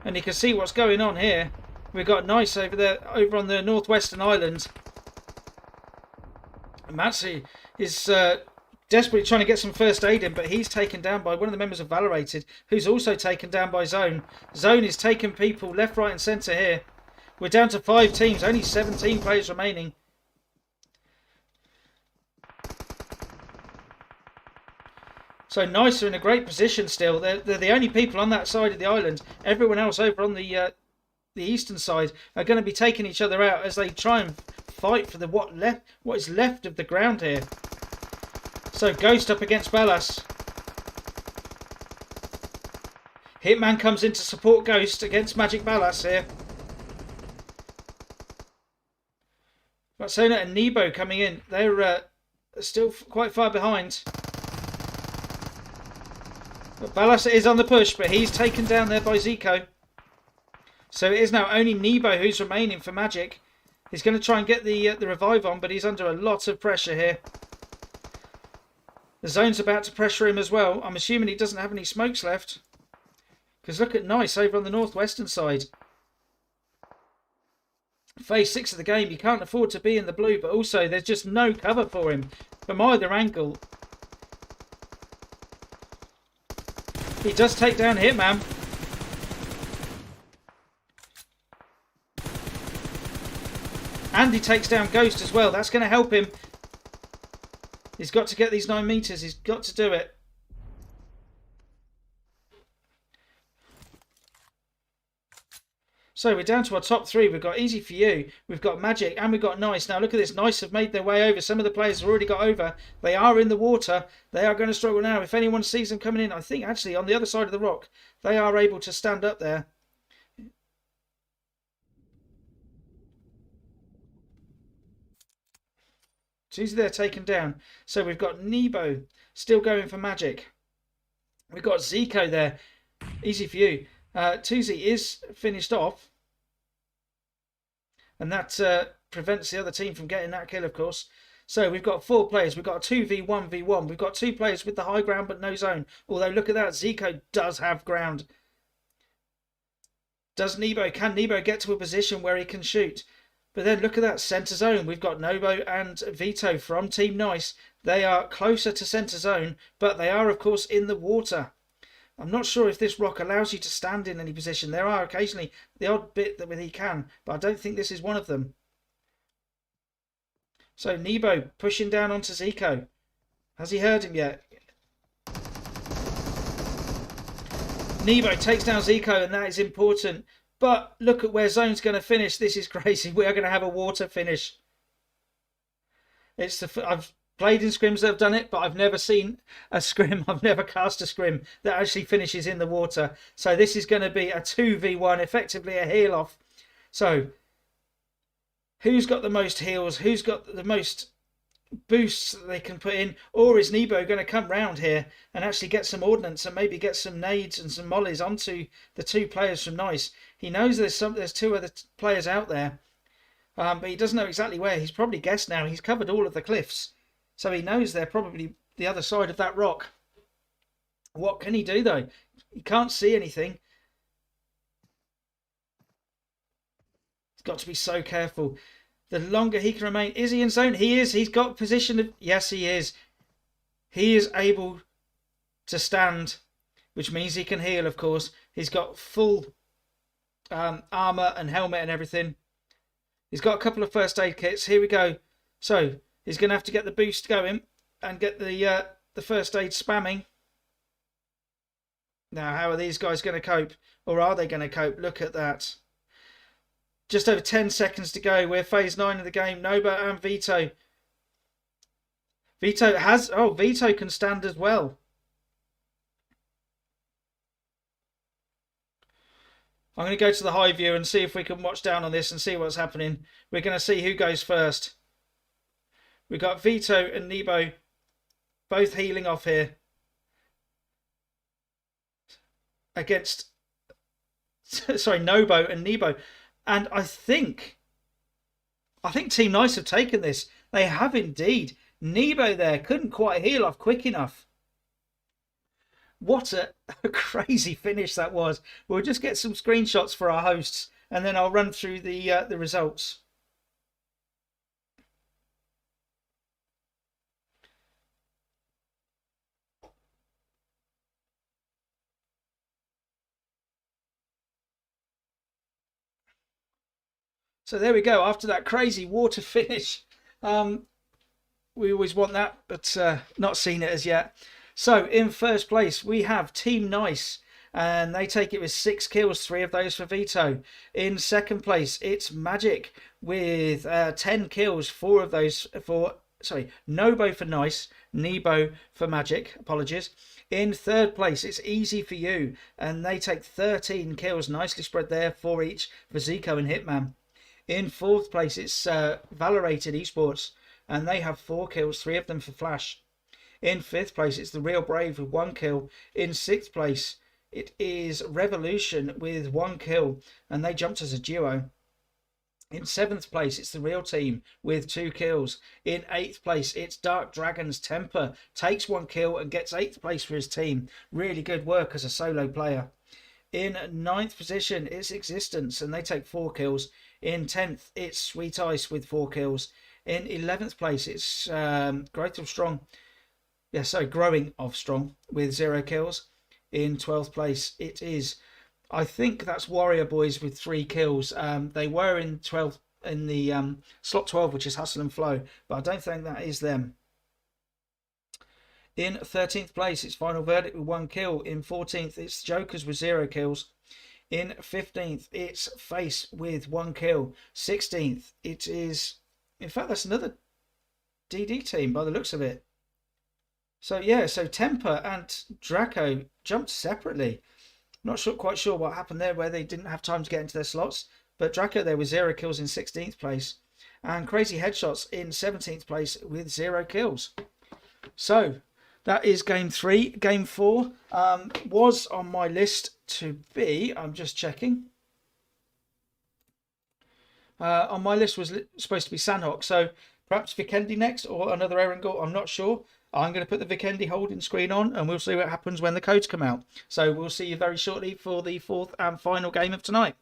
And you can see what's going on here. We've got Nice over there, over on the northwestern island. Matsi is desperately trying to get some first aid in, but he's taken down by one of the members of Valorated, who's also taken down by Zone. Zone is taking people left, right and centre here. We're down to 5 teams, only 17 players remaining. So Nice are in a great position still. They're the only people on that side of the island. Everyone else over on the eastern side are going to be taking each other out as they try and fight for the what is left of the ground here. So Ghost up against Ballas. Hitman comes in to support Ghost against Magic Ballas here. Got Sona and Nebo coming in. They're still quite far behind. But Ballas is on the push, but he's taken down there by Zico. So it is now only Nebo who's remaining for Magic. He's going to try and get the revive on, but he's under a lot of pressure here. The zone's about to pressure him as well. I'm assuming he doesn't have any smokes left. Because look at Nice over on the northwestern side. Phase 6 of the game, you can't afford to be in the blue, but also there's just no cover for him from either angle. He does take down Hitman. And he takes down Ghost as well. That's going to help him. He's got to get these 9 meters. He's got to do it. So we're down to our top 3. We've got Easy for You, we've got Magic, and we've got Nice. Now look at this. Nice have made their way over. Some of the players have already got over. They are in the water. They are going to struggle now. If anyone sees them coming in, I think actually on the other side of the rock, they are able to stand up there. Tuesday they're taken down. So we've got Nebo still going for Magic. We've got Zico there. Easy for You. Tuesday is finished off. And that prevents the other team from getting that kill, of course. So we've got 4 players. We've got a 2v1v1. We've got 2 players with the high ground but no zone. Although look at that. Zico does have ground. Can Nebo get to a position where he can shoot? But then look at that centre zone. We've got Nobo and Vito from Team Nice. They are closer to centre zone, but they are, of course, in the water. I'm not sure if this rock allows you to stand in any position. There are occasionally the odd bit that he can, but I don't think this is one of them. So Nebo pushing down onto Zico. Has he heard him yet? Nebo takes down Zico, and that is important. But look at where Zone's going to finish. This is crazy. We are going to have a water finish. I've played in scrims that have done it, but I've never seen a scrim. I've never cast a scrim that actually finishes in the water. So this is going to be a 2v1, effectively a heal off. So who's got the most heals? Who's got the most boosts that they can put in? Or is Nebo going to come round here and actually get some ordnance and maybe get some nades and some mollies onto the 2 players from Nice? He knows there's 2 other players out there, but he doesn't know exactly where. He's probably guessed now. He's covered all of the cliffs, so he knows they're probably the other side of that rock. What can he do, though? He can't see anything. He's got to be so careful. The longer he can remain. Is he in zone? He is. He's got position. Yes, he is. He is able to stand, which means he can heal, of course. He's got full armor and helmet and everything. He's got a couple of first aid kits. Here we go. So he's going to have to get the boost going and get the first aid spamming. Now, how are these guys going to cope? Or are they going to cope? Look at that. Just over 10 seconds to go. We're phase 9 of the game. Noba and Vito. Vito has... Oh, Vito can stand as well. I'm going to go to the high view and see if we can watch down on this and see what's happening. We're going to see who goes first. We've got Vito and Nebo both healing off here. Against... Sorry, Nobo and Nebo. And I think Team Nice have taken this. They have indeed. Nebo there couldn't quite heal off quick enough. What a crazy finish that was. We'll just get some screenshots for our hosts and then I'll run through the results. So there we go. After that crazy water finish, we always want that, but not seen it as yet. So in first place, we have Team Nice, and they take it with 6 kills, 3 of those for Vito. In second place, it's Magic with 10 kills, 4 of those for, Nobo for Nice, Nebo for Magic, apologies. In third place, it's Easy for You, and they take 13 kills, nicely spread there, 4 each for Zico and Hitman. In fourth place, it's Valorated Esports, and they have 4 kills, 3 of them for Flash. In fifth place, it's The Real Brave with 1 kill. In sixth place, it is Revolution with 1 kill, and they jumped as a duo. In seventh place, it's The Real Team with 2 kills. In eighth place, it's Dark Dragon's Temper, takes 1 kill and gets 8th place for his team. Really good work as a solo player. In 9th position, it's Existence, and they take 4 kills. In 10th, it's Sweet Ice with 4 kills. In 11th place, it's Growing of Strong with 0 kills. In 12th place, it is, I think that's Warrior Boys with 3 kills. They were in 12th in the slot 12, which is Hustle and Flow, but I don't think that is them. In 13th place, it's Final Verdict with 1 kill. In 14th, it's Jokers with 0 kills. In 15th, it's Face with 1 kill. 16th, it is... In fact, that's another DD team by the looks of it. So, yeah, so Temper and Draco jumped separately. Not quite sure what happened there, where they didn't have time to get into their slots. But Draco there with 0 kills in 16th place. And Crazy Headshots in 17th place with 0 kills. So... that is game 3. Game 4 was on my list to be, I'm just checking. On my list was supposed to be Sandhawk. So perhaps Vikendi next or another Erangel. I'm not sure. I'm going to put the Vikendi holding screen on and we'll see what happens when the codes come out. So we'll see you very shortly for the 4th and final game of tonight.